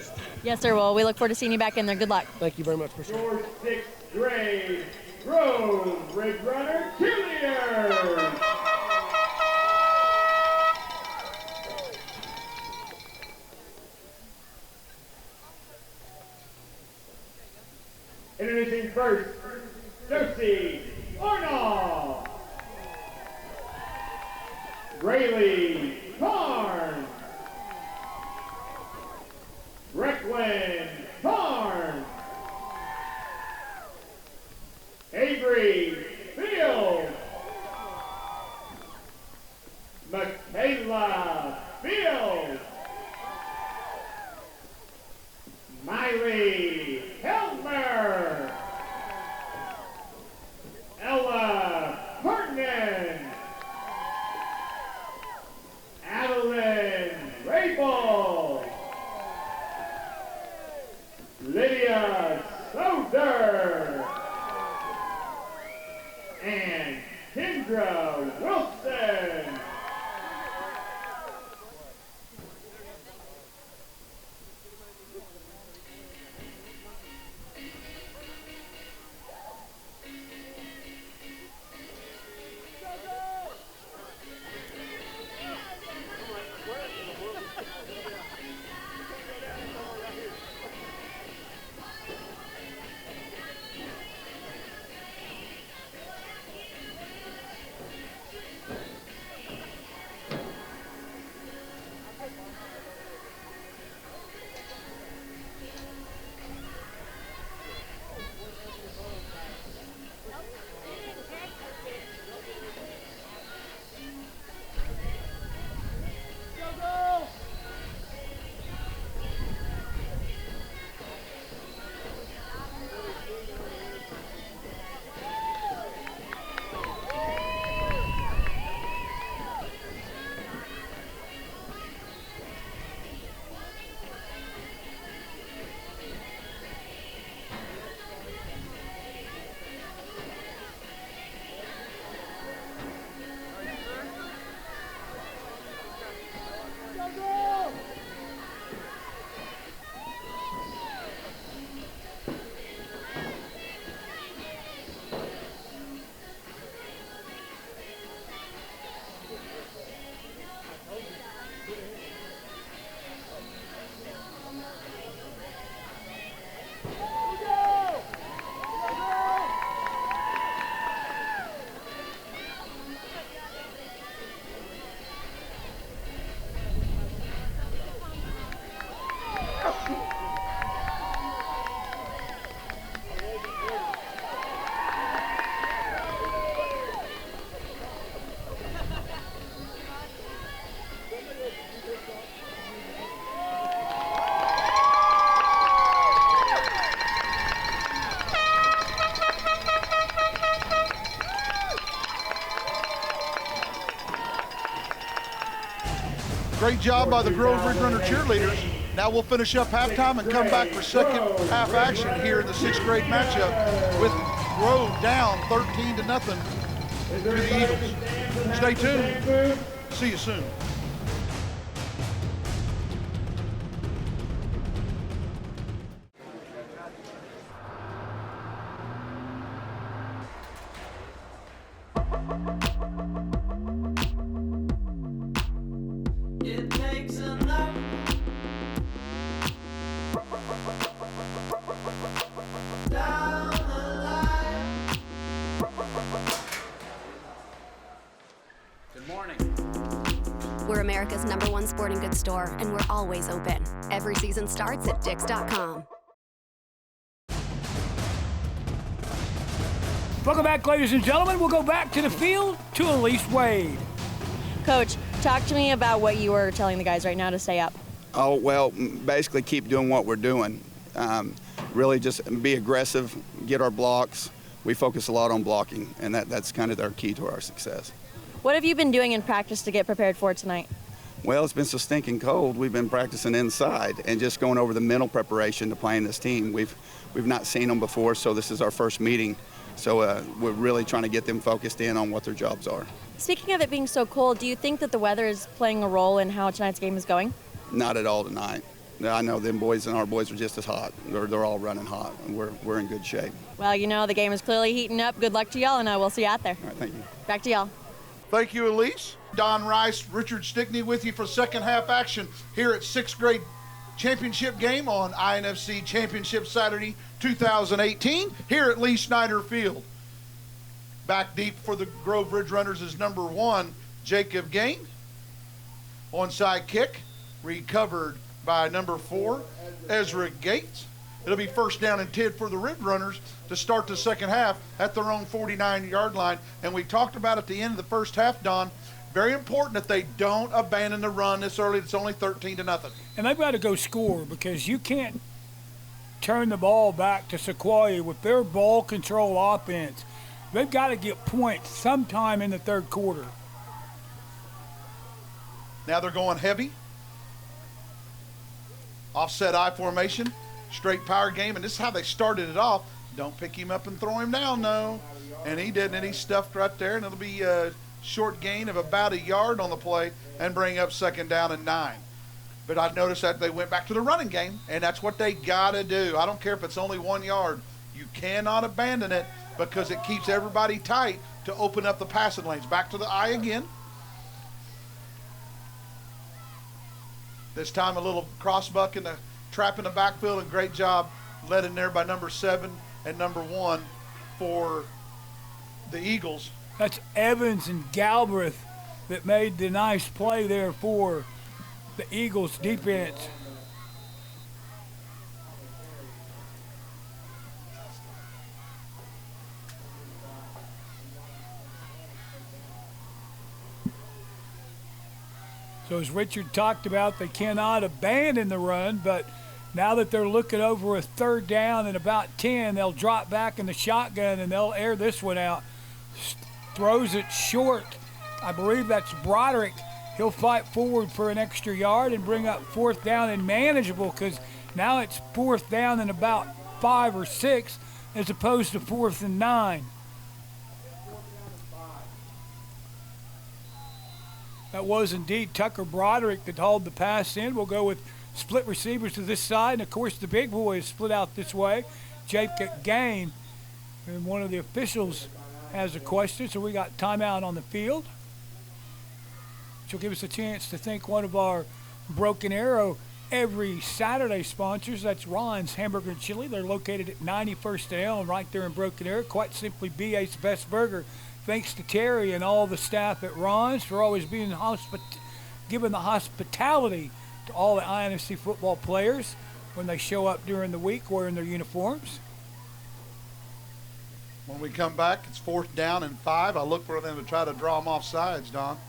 Yes, sir. Well, we look forward to seeing you back in there. Good luck. Thank you very much. Your 6th grade Rose Ridge Runner cheerleaders. Introducing first, Josie Arnold. Rayleigh Carn. Recklin Carn. Avery Field. Michaela Field. Miley Helmer. Ella Hartman. Adeline Rabel. Lydia Soder. And Kendra Wilson. Great job by the Grove Ridge Runner cheerleaders. Now we'll finish up halftime and come back for second half action here in the 6th grade matchup with Grove down 13-0 to the Eagles. Stay tuned. See you soon. It takes enough. Down the line. Good morning. We're America's #1 sporting goods store, and we're always open. Every season starts at Dicks.com. Welcome back, ladies and gentlemen. We'll go back to the field to Elise Wade. Coach, talk to me about what you were telling the guys right now to stay up. Oh, well, basically keep doing what we're doing. Really just be aggressive, get our blocks. We focus a lot on blocking, and that's kind of our key to our success. What have you been doing in practice to get prepared for tonight? Well, it's been so stinking cold. We've been practicing inside and just going over the mental preparation to playing this team. We've not seen them before, so this is our first meeting. So we're really trying to get them focused in on what their jobs are. Speaking of it being so cold, do you think that the weather is playing a role in how tonight's game is going? Not at all tonight. I know them boys and our boys are just as hot. They're all running hot, and we're in good shape. Well, you know, the game is clearly heating up. Good luck to y'all, and we'll see you out there. All right, thank you. Back to y'all. Thank you, Elise. Don Rice, Richard Stickney with you for second half action here at 6th grade championship game on INFC Championship Saturday 2018 here at Lee Snyder Field. Back deep for the Grove Ridge Runners is number 1, Jacob Gain. Onside kick, recovered by number 4, Ezra Gates. It'll be first down and 10 for the Ridge Runners to start the second half at their own 49-yard line. And we talked about at the end of the first half, Don, very important that they don't abandon the run this early. It's only 13-0. And they've got to go score because you can't turn the ball back to Sequoyah with their ball control offense. They've got to get points sometime in the third quarter. Now they're going heavy. Offset I formation, straight power game, and this is how they started it off. Don't pick him up and throw him down, no. And he didn't, and he stuffed right there, and it'll be a short gain of about a yard on the play and bring up second down and 9. But I noticed that they went back to the running game, and that's what they got to do. I don't care if it's only 1 yard. You cannot abandon it because it keeps everybody tight to open up the passing lanes. Back to the I again. This time a little crossbuck in the trap in the backfield, and great job led in there by number 7 and number 1 for the Eagles. That's Evans and Galbraith that made the nice play there for the Eagles defense. So as Richard talked about, they cannot abandon the run, but now that they're looking over a third down and about 10, they'll drop back in the shotgun and they'll air this one out. Throws it short. I believe that's Broderick. He'll fight forward for an extra yard and bring up fourth down and manageable because now it's fourth down and about 5 or 6 as opposed to 4th and 9. That was indeed Tucker Broderick that hauled the pass in. We'll go with split receivers to this side. And, of course, the big boy is split out this way. Jacob Gain. And one of the officials has a question, so we got timeout on the field. Which will give us a chance to thank one of our Broken Arrow every Saturday sponsors. That's Ron's Hamburger and Chili. They're located at 91st and Elm right there in Broken Arrow. Quite simply, BA's Best Burger. Thanks to Terry and all the staff at Ron's for always being giving the hospitality to all the INFC football players when they show up during the week wearing their uniforms. When we come back, it's 4th down and 5. I look for them to try to draw them off sides, Don.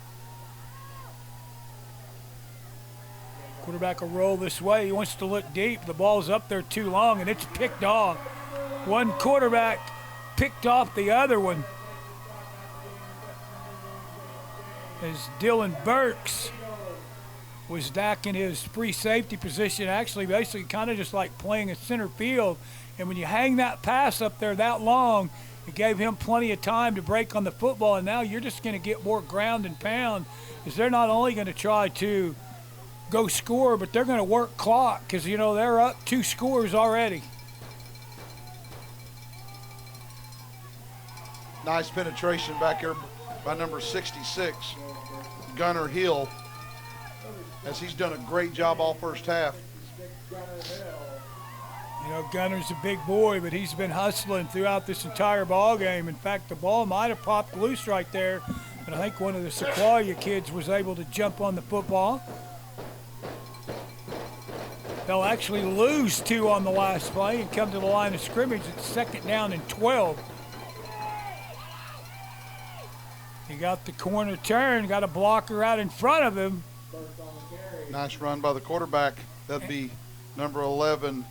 Quarterback will roll this way. He wants to look deep. The ball's up there too long, and it's picked off. One quarterback picked off the other one. As Dylan Burks was back in his free safety position, actually basically kind of just like playing a center field. And when you hang that pass up there that long, it gave him plenty of time to break on the football, and now you're just going to get more ground and pound, because they're not only going to try to go score, but they're going to work clock, because, you know, they're up 2 scores already. Nice penetration back here by number 66, Gunnar Hill, as he's done a great job all first half. You know, Gunner's a big boy, but he's been hustling throughout this entire ball game. In fact, the ball might have popped loose right there, but I think one of the Sequoyah kids was able to jump on the football. They'll actually lose 2 on the last play and come to the line of scrimmage. It's 2nd down and 12. He got the corner turn, got a blocker out in front of him. Nice run by the quarterback. That'd be number 11,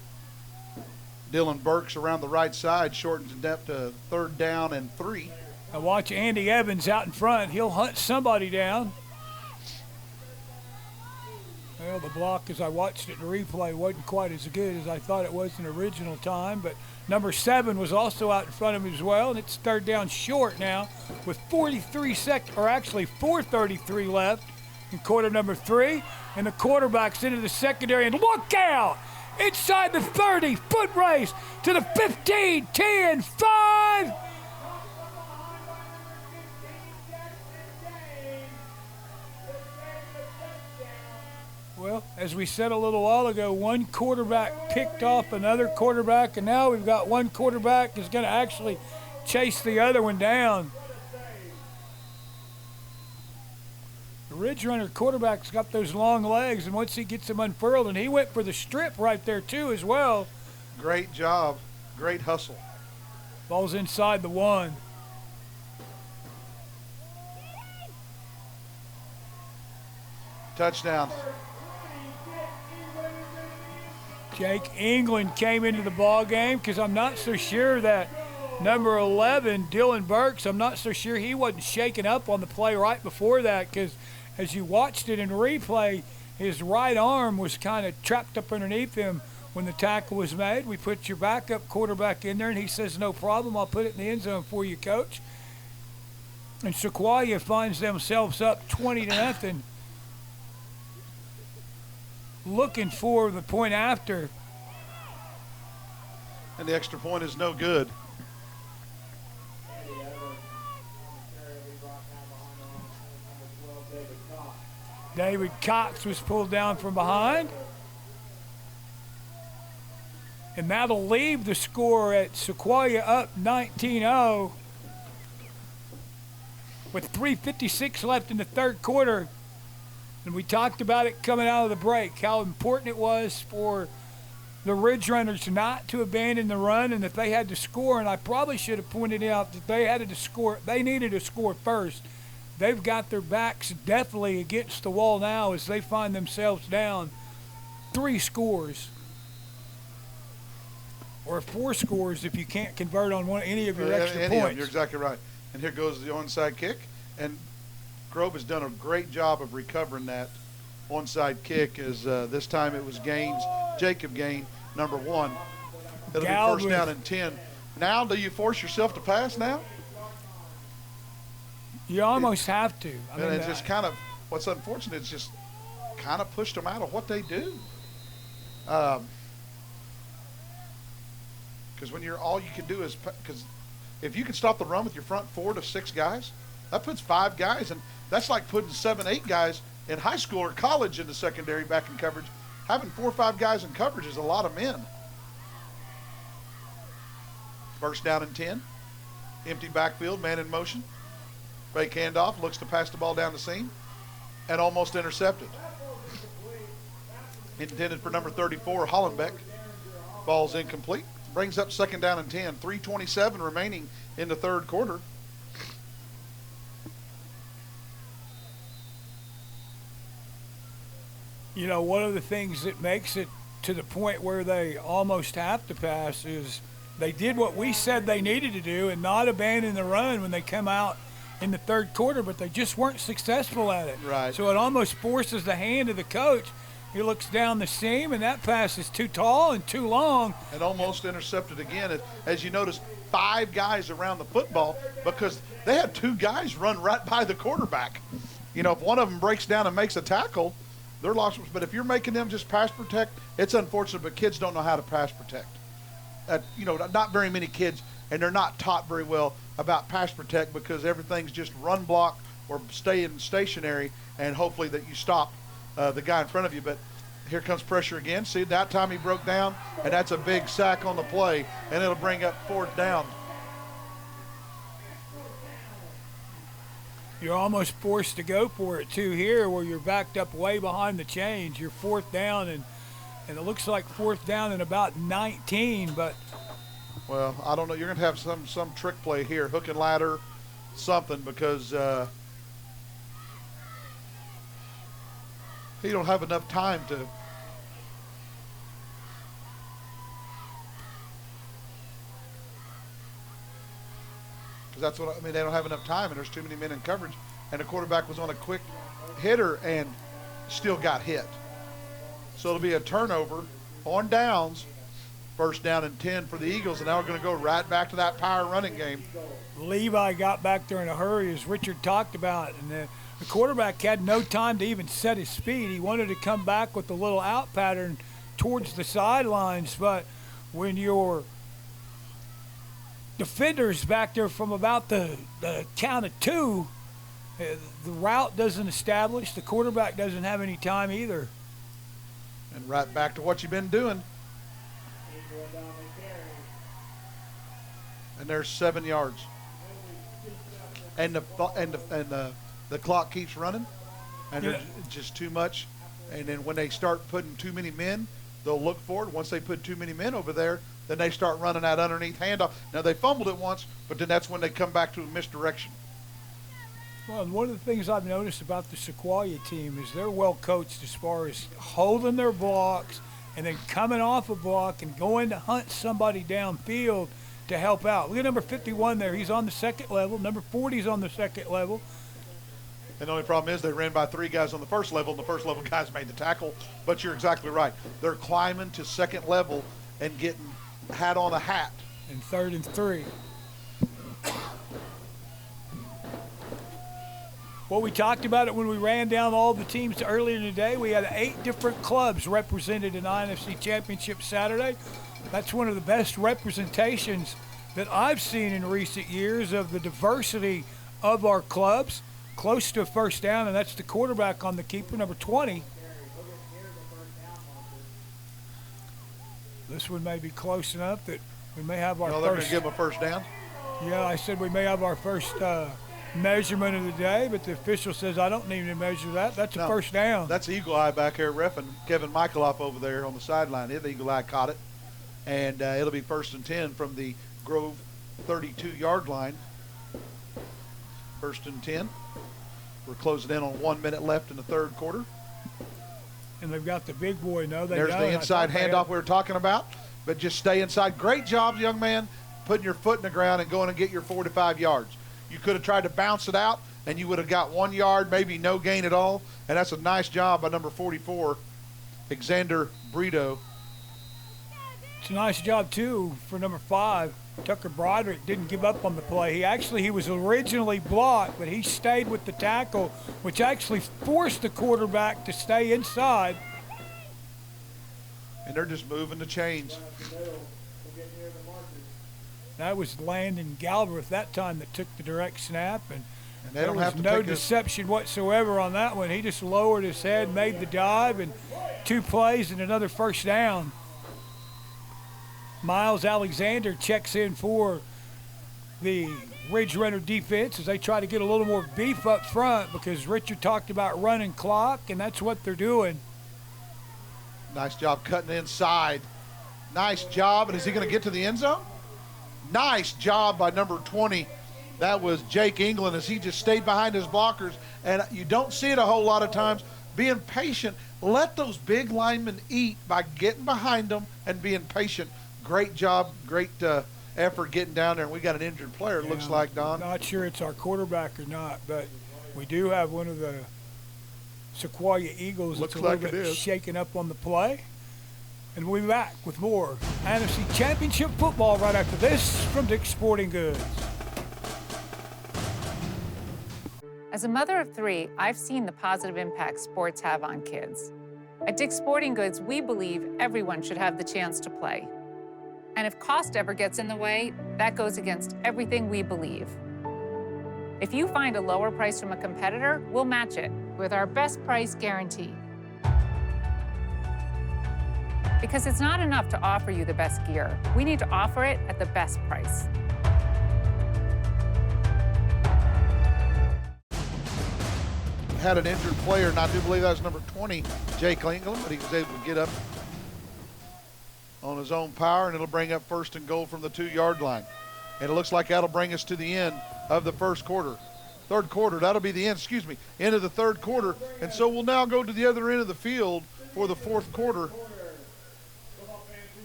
Dylan Burks, around the right side, shortens the depth to 3rd down and 3. Now watch Andy Evans out in front. He'll hunt somebody down. Well, the block, as I watched it in the replay, wasn't quite as good as I thought it was in the original time, but number 7 was also out in front of him as well, and it's 3rd down short now with 4:33 left in quarter number 3, and the quarterback's into the secondary, and look out! Inside the 30, foot race to the 15, 10, 5. Well, as we said a little while ago, one quarterback picked off another quarterback, and now we've got one quarterback who's going to actually chase the other one down. The Ridge Runner quarterback's got those long legs, and once he gets them unfurled, and he went for the strip right there too as well. Great job, great hustle. Ball's inside the 1. Touchdown. Jake England came into the ball game, because I'm not so sure that number 11, Dylan Burks, I'm not so sure he wasn't shaken up on the play right before that, because as you watched it in replay, his right arm was kind of trapped up underneath him when the tackle was made. We put your backup quarterback in there, and he says, no problem, I'll put it in the end zone for you, coach. And Sequoyah finds themselves up 20-0. Looking for the point after. And the extra point is no good. David Cox was pulled down from behind. And that'll leave the score at Sequoyah up 19-0 with 3:56 left in the 3rd quarter. And we talked about it coming out of the break, how important it was for the Ridge Runners not to abandon the run, and that they had to score. And I probably should have pointed out that they had to score. They needed to score first. They've got their backs definitely against the wall now as they find themselves down 3 scores. Or 4 scores if you can't convert on any of your extra points. You're exactly right. And here goes the onside kick. And Grove has done a great job of recovering that onside kick, as this time it was Jacob Gain, number 1. It'll be 1st down and 10. Now, do you force yourself to pass now? You almost have to. I mean, it's just kind of, what's unfortunate, it's just kind of pushed them out of what they do. Because when all you can do is, because if you can stop the run with your front 4 to 6 guys, that puts 5 guys, and that's like putting 7, 8 guys in high school or college in the secondary back in coverage. Having 4 or 5 guys in coverage is a lot of men. 1st down and 10. Empty backfield, man in motion. Fake handoff, looks to pass the ball down the seam, and almost intercepted. Intended for number 34, Hollenbeck. Ball's incomplete. Brings up 2nd down and 10. 3:27 remaining in the 3rd quarter. You know, one of the things that makes it to the point where they almost have to pass is they did what we said they needed to do and not abandon the run when they come out in the third quarter, but they just weren't successful at it. Right. So it almost forces the hand of the coach. He looks down the seam, and that pass is too tall and too long. And almost intercepted again. As you notice, 5 guys around the football because they had 2 guys run right by the quarterback. You know, if one of them breaks down and makes a tackle, they're lost. But if you're making them just pass protect, it's unfortunate, but kids don't know how to pass protect. You know, not very many kids, and they're not taught very well about pass protect because everything's just run block or stay in stationary and hopefully that you stop the guy in front of you. But here comes pressure again. See, that time he broke down, and that's a big sack on the play, and it'll bring up 4th down. You're almost forced to go for it, too, here, where you're backed up way behind the chains. You're 4th down, and it looks like 4th down and about 19, but. Well, I don't know. You're going to have some trick play here, hook and ladder, something, because he don't have enough time to. Because that's what I mean. They don't have enough time, and there's too many men in coverage. And the quarterback was on a quick hitter and still got hit. So it'll be a turnover on downs. 1st down and 10 for the Eagles, and now we're going to go right back to that power running game. Levi got back there in a hurry, as Richard talked about, and the quarterback had no time to even set his speed. He wanted to come back with a little out pattern towards the sidelines, but when your defender's back there from about the count of 2, the route doesn't establish. The quarterback doesn't have any time either. And right back to what you've been doing. And there's 7 yards. And the clock keeps running, and there's just too much. And then when they start putting too many men, they'll look for it. Once they put too many men over there, then they start running that underneath handoff. Now, they fumbled it once, but then that's when they come back to a misdirection. Well, one of the things I've noticed about the Sequoyah team is they're well coached as far as holding their blocks and then coming off a block and going to hunt somebody downfield to help out. Look at number 51 there. He's on the second level. Number 40 is on the second level. And the only problem is they ran by 3 guys on the first level, and the first level guys made the tackle. But you're exactly right. They're climbing to second level and getting hat on a hat. And 3rd and 3. Well, we talked about it when we ran down all the teams earlier today. We had 8 different clubs represented in INFC Championship Saturday. That's one of the best representations that I've seen in recent years of the diversity of our clubs. Close to a 1st down, and that's the quarterback on the keeper, number 20. This one may be close enough that we may have our they're going to give him a 1st down? Yeah, I said we may have our first measurement of the day, but the official says I don't need to measure that. That's a 1st down. That's Eagle Eye back here reffing. Kevin Michaeloff over there on the sideline. The Eagle Eye caught it. And it'll be 1st and 10 from the Grove 32-yard line. 1st and 10. We're closing in on 1 minute left in the 3rd quarter. And they've got the big boy now. There's the inside handoff we were talking about. But just stay inside. Great job, young man, putting your foot in the ground and going and get your 4 to 5 yards. You could have tried to bounce it out, and you would have got 1 yard, maybe no gain at all. And that's a nice job by number 44, Xander Brito. It's a nice job, too, for number 5. Tucker Broderick didn't give up on the play. He was originally blocked, but he stayed with the tackle, which actually forced the quarterback to stay inside. And they're just moving the chains. That was Landon Galbraith that time that took the direct snap, and they there don't was have to no take deception whatsoever on that one. He just lowered his head, made the dive, and 2 plays and another 1st down. Miles Alexander checks in for the Ridge Runner defense as they try to get a little more beef up front because Richard talked about running clock, and that's what they're doing. Nice job cutting inside. Nice job. And is he going to get to the end zone? Nice job by number 20. That was Jake England as he just stayed behind his blockers. And you don't see it a whole lot of times. Being patient. Let those big linemen eat by getting behind them and being patient. Great job. Great effort getting down there, and we got an injured player, it looks like, Don. Not sure it's our quarterback or not, but we do have one of the Sequoyah Eagles Looks that's a like little it bit is. shaken up on the play. And we'll be back with more INFC Championship football right after this from Dick's Sporting Goods. As a mother of 3, I've seen the positive impact sports have on kids. At Dick's Sporting Goods, we believe everyone should have the chance to play. And if cost ever gets in the way, that goes against everything we believe. If you find a lower price from a competitor, we'll match it with our best price guarantee. Because it's not enough to offer you the best gear. We need to offer it at the best price. Had an injured player, and I do believe that was number 20, Jake England, but he was able to get up on his own power, and it'll bring up 1st and goal from the 2-yard line. And it looks like that'll bring us to the end of the first quarter. Third quarter, that'll be the end, end of the third quarter. And so we'll now go to the other end of the field for the fourth quarter.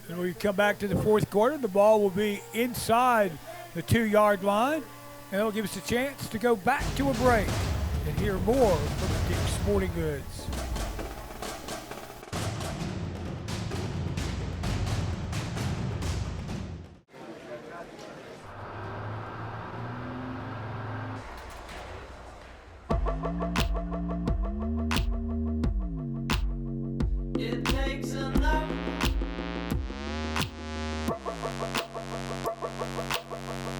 And when we come back to the fourth quarter, the ball will be inside the 2-yard line, and it'll give us a chance to go back to a break and hear more from Dick's Sporting Goods. It takes enough.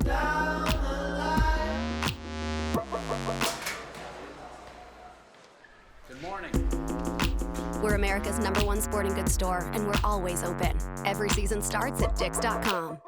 Down the line. Good morning. We're America's #1 sporting goods store, and we're always open. Every season starts at Dicks.com.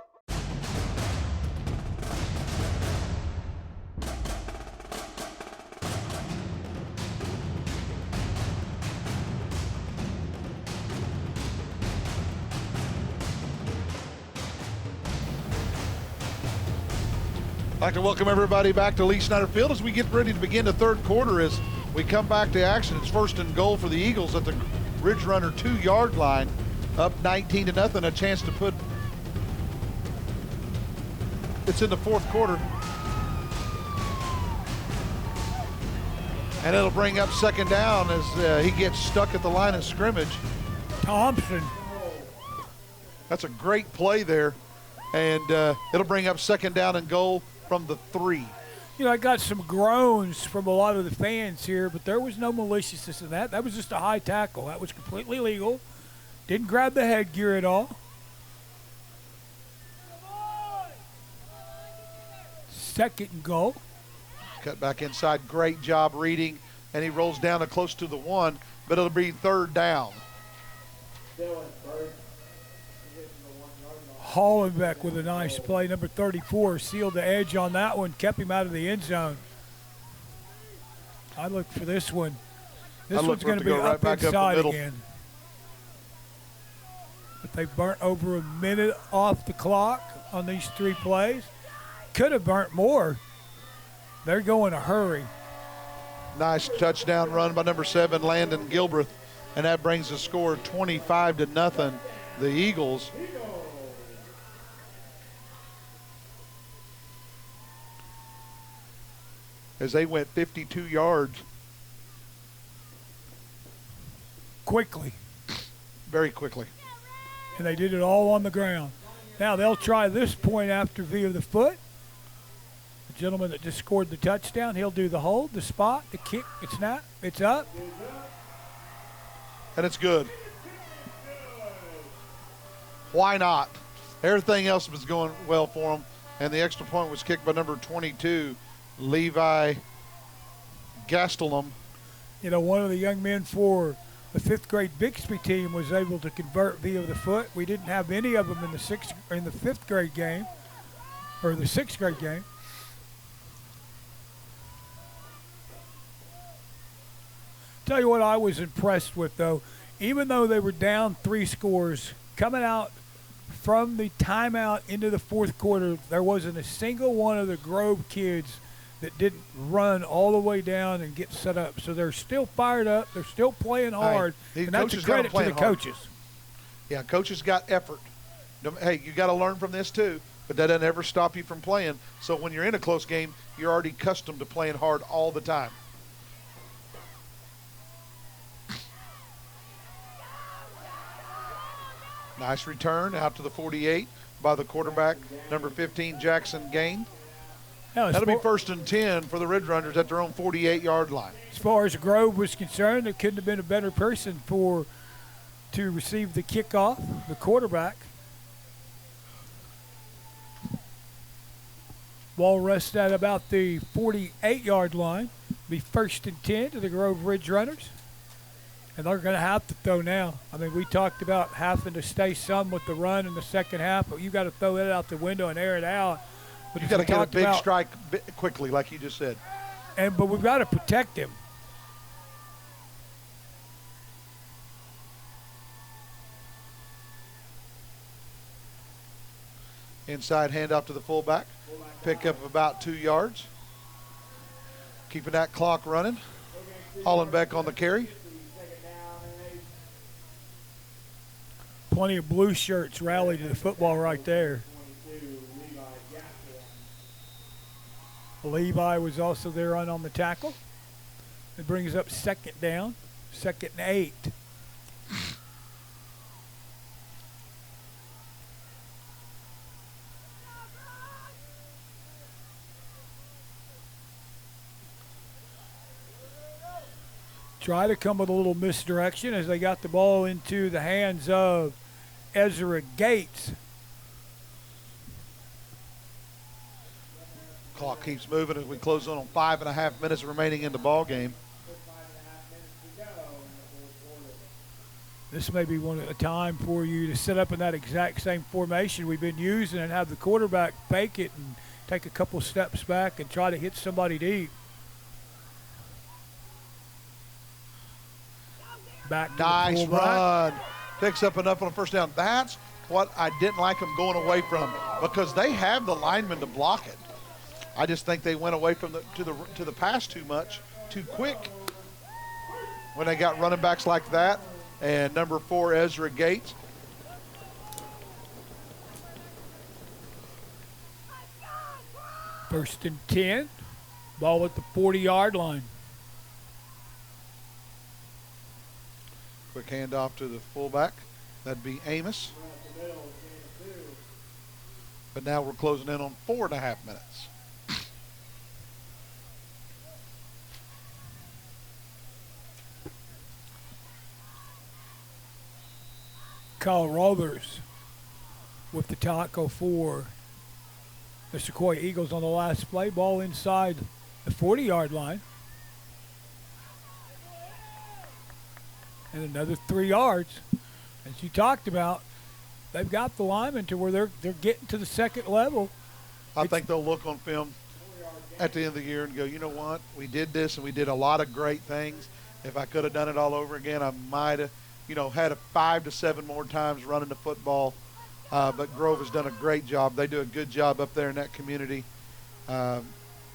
I'd like to welcome everybody back to Lee Snyder Field as we get ready to begin the third quarter. As we come back to action, it's 1st and goal for the Eagles at the Ridge Runner 2-yard line, up 19-0. A chance to put it's in the fourth quarter, and it'll bring up 2nd down as he gets stuck at the line of scrimmage. Thompson. That's a great play there, and it'll bring up 2nd down and goal from the 3. You know, I got some groans from a lot of the fans here, but there was no maliciousness in that. That was just a high tackle. That was completely legal. Didn't grab the headgear at all. 2nd and goal. Cut back inside. Great job reading, and he rolls down to close to the 1, but it'll be 3rd down. Hollenbeck with a nice play. Number 34 sealed the edge on that one, kept him out of the end zone. I look for this one. This one's going to be up inside again. But they burnt over a minute off the clock on these 3 plays. Could have burnt more. They're going to hurry. Nice touchdown run by number 7, Landon Gilbreth, and that brings the score 25-0. The Eagles. As they went 52 yards. Quickly. Very quickly. And they did it all on the ground. Now they'll try this point after via the foot. The gentleman that just scored the touchdown, he'll do the hold, the spot, the kick, the snap, it's up. And it's good. Why not? Everything else was going well for them, and the extra point was kicked by number 22, Levi Gastelum. You know, one of the young men for the 5th grade Bixby team was able to convert via the foot. We didn't have any of them in the 5th grade game, or the 6th grade game. Tell you what I was impressed with, though. Even though they were down 3 scores, coming out from the timeout into the fourth quarter, there wasn't a single one of the Grove kids that didn't run all the way down and get set up. So they're still fired up. They're still playing hard. And that's a credit to the coaches. Yeah, coaches got effort. Hey, you got to learn from this, too. but that doesn't ever stop you from playing. So when you're in a close game, you're already accustomed to playing hard all the time. Nice return out to the 48 by the quarterback, number 15, Jackson Gain. That'll be 1st and 10 for the Ridge Runners at their own 48-yard line. As far as Grove was concerned, there couldn't have been a better person to receive the kickoff, the quarterback. Ball rests at about the 48-yard line. Be 1st and 10 to the Grove Ridge Runners. And they're going to have to throw now. I mean, we talked about having to stay some with the run in the second half, but you got to throw it out the window and air it out. But you got to get a big strike quickly, like you just said. But we've got to protect him. Inside handoff to the fullback. Pick up about 2 yards. Keeping that clock running. Hollenbeck on the carry. Plenty of blue shirts rallied to the football right there. Levi was also there on the tackle. It brings up 2nd down, 2nd and 8. Try to come with a little misdirection as they got the ball into the hands of Ezra Gates. Clock keeps moving as we close on 5.5 minutes remaining in the ball game. This may be a time for you to set up in that exact same formation we've been using and have the quarterback fake it and take a couple steps back and try to hit somebody deep. Back to nice run. Picks up enough on a 1st down. That's what I didn't like them going away from, because they have the linemen to block it. I just think they went away from to the pass too much, too quick. When they got running backs like that, and number 4, Ezra Gates. First and 10. Ball at the 40-yard line. Quick handoff to the fullback. That'd be Amos. But now we're closing in on 4.5 minutes. Kyle Rothers with the tackle for the Sequoyah Eagles on the last play. Ball inside the 40-yard line. And another 3 yards. As you talked about, they've got the linemen to where they're getting to the 2nd level. I think they'll look on film at the end of the year and go, you know what, we did this and we did a lot of great things. If I could have done it all over again, I might have, had 5 to 7 more times running the football. But Grove has done a great job. They do a good job up there in that community. And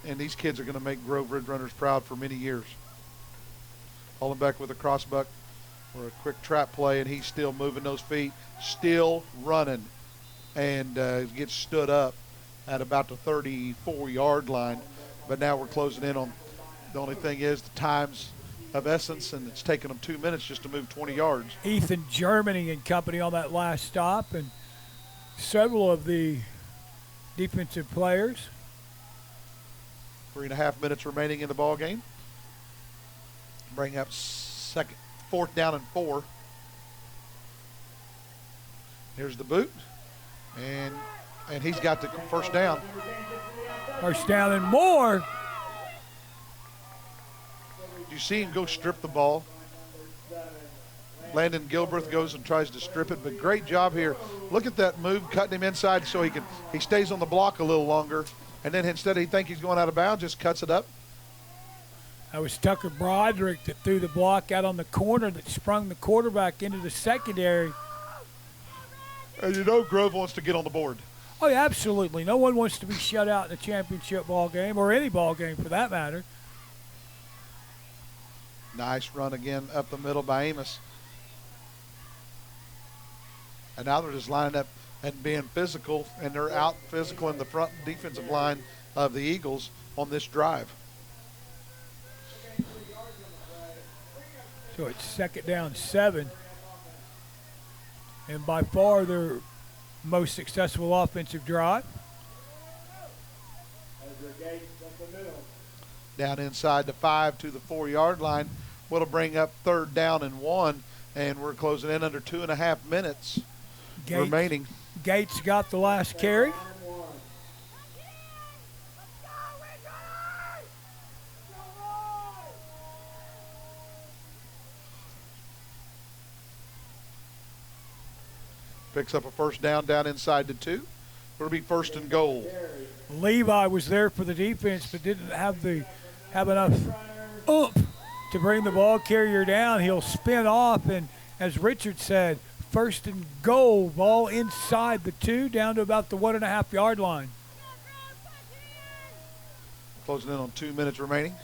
these kids are going to make Grove Ridge Runners proud for many years. Hollenbeck with a crossbuck or a quick trap play, and he's still moving those feet, still running, and gets stood up at about the 34-yard line. But now we're closing in on, the only thing is the time's of essence, and it's taken them 2 minutes just to move 20 yards. Ethan Germany and company on that last stop, and several of the defensive players. 3.5 minutes remaining in the ball game. Bring up 4th down and 4. Here's the boot, and he's got the 1st down. 1st down and more. You see him go strip the ball. Landon Gilbreth goes and tries to strip it, but great job here. Look at that move, cutting him inside so he stays on the block a little longer, and then instead he think he's going out of bounds, just cuts it up. That was Tucker Broderick that threw the block out on the corner that sprung the quarterback into the secondary. And Grove wants to get on the board. Oh, yeah, absolutely. No one wants to be shut out in a championship ball game, or any ball game for that matter. Nice run again up the middle by Amos. And now they're just lining up and being physical, and they're out physical in the front defensive line of the Eagles on this drive. So it's 2nd down 7. And by far their most successful offensive drive. Down inside the 5 to the 4-yard line. Will bring up 3rd down and 1, and we're closing in under 2.5 minutes remaining. Gates got the last carry. Picks up a 1st down inside the 2. It'll be 1st and goal. Levi was there for the defense, but didn't have enough oomph to bring the ball carrier down. He'll spin off, and as Richard said, 1st and goal, ball inside the 2, down to about the 1.5-yard line. Closing in on 2 minutes remaining.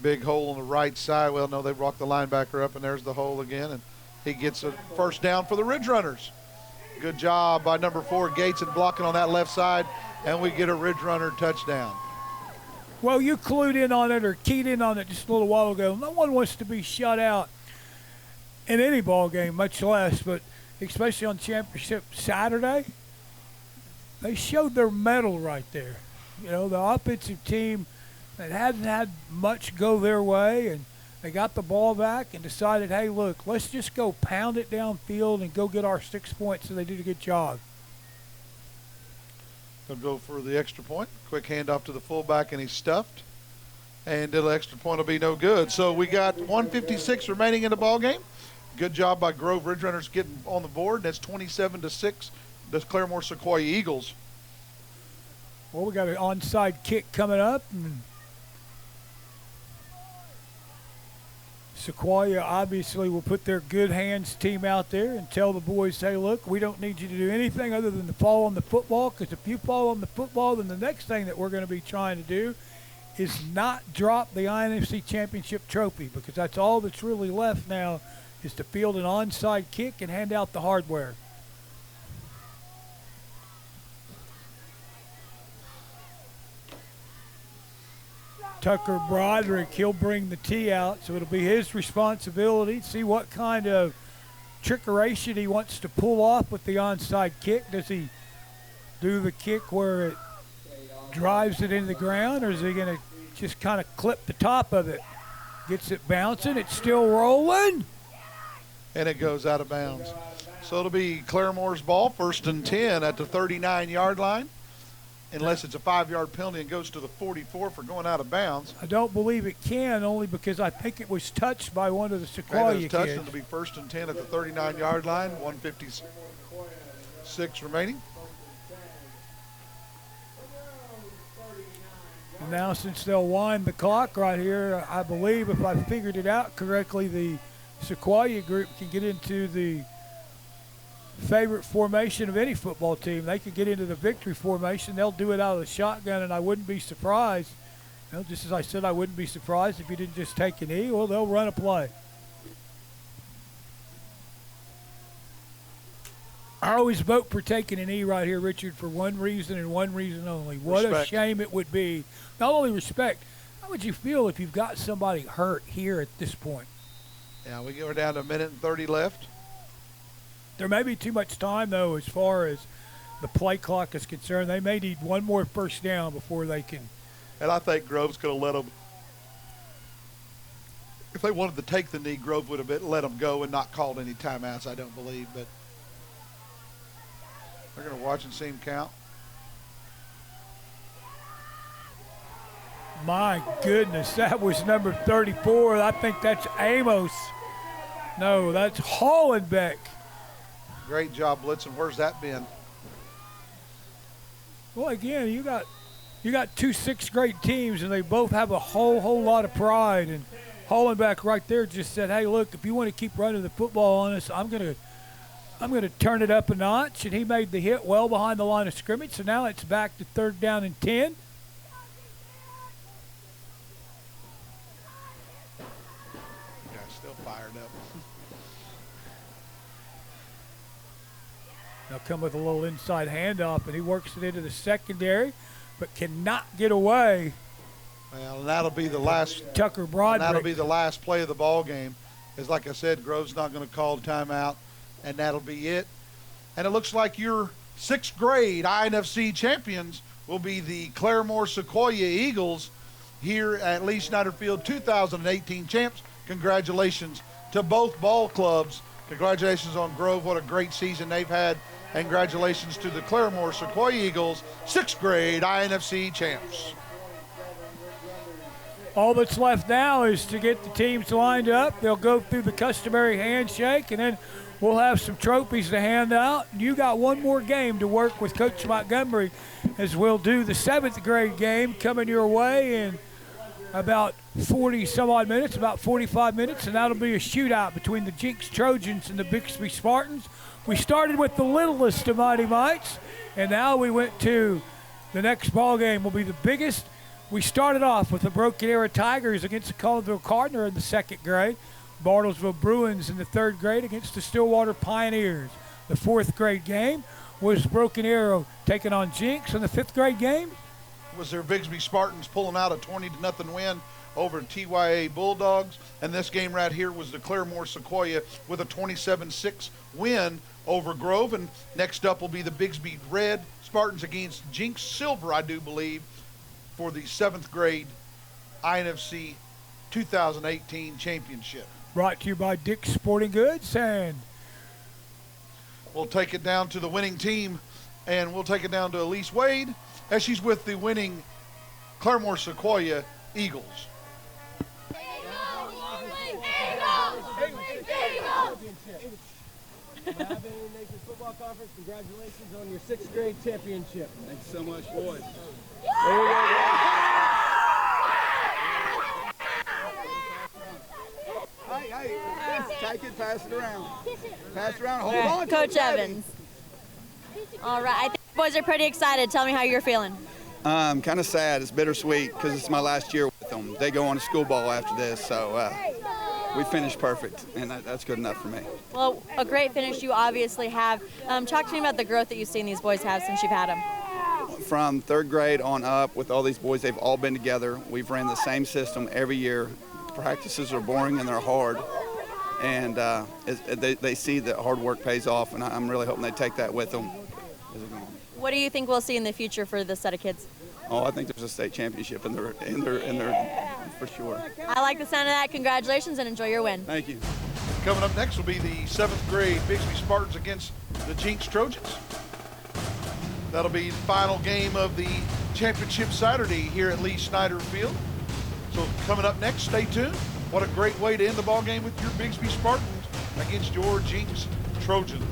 Big hole on the right side. Well, no, they've rocked the linebacker up, and there's the hole again, and he gets a 1st down for the Ridge Runners. Good job by number 4, Gates, in blocking on that left side, and we get a Ridge Runner touchdown. Well, you clued in on it or keyed in on it just a little while ago. No one wants to be shut out in any ball game, much less, but especially on championship Saturday. They showed their mettle right there. You know, the offensive team that hadn't had much go their way, and they got the ball back and decided, hey, look, let's just go pound it downfield and go get our 6 points, so they did a good job. They'll go for the extra point. Quick handoff to the fullback, and he's stuffed. And the extra point will be no good. So we got 1:56 remaining in the ball game. Good job by Grove Ridge Runners getting on the board. That's 27-6, the Claremore Sequoyah Eagles. Well, we got an onside kick coming up. And Sequoyah obviously will put their good hands team out there and tell the boys, hey, look, we don't need you to do anything other than to fall on the football, because if you fall on the football, then the next thing that we're going to be trying to do is not drop the INFC Championship trophy, because that's all that's really left now is to field an onside kick and hand out the hardware. Tucker Broderick, he'll bring the tee out, so it'll be his responsibility to see what kind of trickeration he wants to pull off with the onside kick. Does he do the kick where it drives it into the ground, or is he going to just kind of clip the top of it? Gets it bouncing, it's still rolling. And it goes out of bounds. So it'll be Claremore's ball, 1st and 10 at the 39-yard line. Unless it's a 5-yard penalty and goes to the 44 for going out of bounds. I don't believe it can, only because I think it was touched by one of the Sequoyah kids. Touched, and it'll be 1st and 10 at the 39-yard line, 1:56 remaining. And now since they'll wind the clock right here, I believe if I figured it out correctly, the Sequoyah group can get into the favorite formation of any football team. They could get into the victory formation. They'll do it out of the shotgun, and I wouldn't be surprised. You know, just as I said, I wouldn't be surprised if you didn't just take a knee. Well, they'll run a play. I always vote for taking a knee right here, Richard, for one reason and one reason only. What a shame it would be. Not only respect, how would you feel if you've got somebody hurt here at this point? Yeah, we're down to 1:30 left. There may be too much time, though, as far as the play clock is concerned. They may need one more 1st down before they can. And I think Grove's going to let them. If they wanted to take the knee, Grove would have let them go and not called any timeouts, I don't believe. But they're going to watch and see him count. My goodness, that was number 34. I think that's Amos. No, that's Hollenbeck. Great job blitzing. Where's that been? Well, again, you got 2 6th grade teams, and they both have a whole lot of pride. And Hollenbeck right there just said, "Hey, look, if you want to keep running the football on us, I'm gonna turn it up a notch." And he made the hit well behind the line of scrimmage. So now it's back to 3rd down and 10. Still fired up. They'll come with a little inside handoff, and he works it into the secondary, but cannot get away. Well, and that'll be the last. Tucker Broderick. That'll be the last play of the ball game. Is like I said, Grove's not going to call the timeout, and that'll be it. And it looks like your 6th grade INFC champions will be the Claremore Sequoyah Eagles here at Lee Snyder Field 2018 champs. Congratulations to both ball clubs. Congratulations on Grove. What a great season they've had. And congratulations to the Claremore Sequoyah Eagles, 6th grade INFC champs. All that's left now is to get the teams lined up. They'll go through the customary handshake, and then we'll have some trophies to hand out. You got one more game to work with Coach Montgomery, as we'll do the 7th grade game coming your way in about 40 some odd minutes, about 45 minutes, and that'll be a shootout between the Jinx Trojans and the Bixby Spartans. We started with the littlest of Mighty Mites, and now we went to the next ball game will be the biggest. We started off with the Broken Arrow Tigers against the Collinsville Cardinal in the 2nd grade. Bartlesville Bruins in the 3rd grade against the Stillwater Pioneers. The 4th grade game was Broken Arrow taking on Jinx. In the 5th grade game was their Bixby Spartans pulling out a 20-0 win over TYA Bulldogs. And this game right here was the Claremore Sequoyah with a 27-6 win over Grove. And next up will be the Bixby Red Spartans against Jinx Silver, I do believe, for the 7th grade INFC 2018 championship. Brought to you by Dick's Sporting Goods, and we'll take it down to the winning team, and we'll take it down to Elise Wade as she's with the winning Claremore Sequoyah Eagles. Football Conference, congratulations on your 6th grade championship. Thanks so much, boys. There you go. Hey, take it, pass it around. Pass it around, hold on. Coach Evans. All right, I think the boys are pretty excited. Tell me how you're feeling. Kind of sad. It's bittersweet because it's my last year with them. They go on to school ball after this, so we finished perfect, and that's good enough for me. Well, a great finish you obviously have. Talk to me about the growth that you've seen these boys have since you've had them. From 3rd grade on up, with all these boys, they've all been together. We've ran the same system every year. Practices are boring and they're hard, and they see that hard work pays off, and I'm really hoping they take that with them as they go on. What do you think we'll see in the future for this set of kids? Oh, I think there's a state championship in their for sure. I like the sound of that. Congratulations and enjoy your win. Thank you. Coming up next will be the 7th grade Bixby Spartans against the Jinx Trojans. That'll be the final game of the championship Saturday here at Lee Snyder Field. So coming up next, stay tuned. What a great way to end the ball game with your Bixby Spartans against your Jinx Trojans.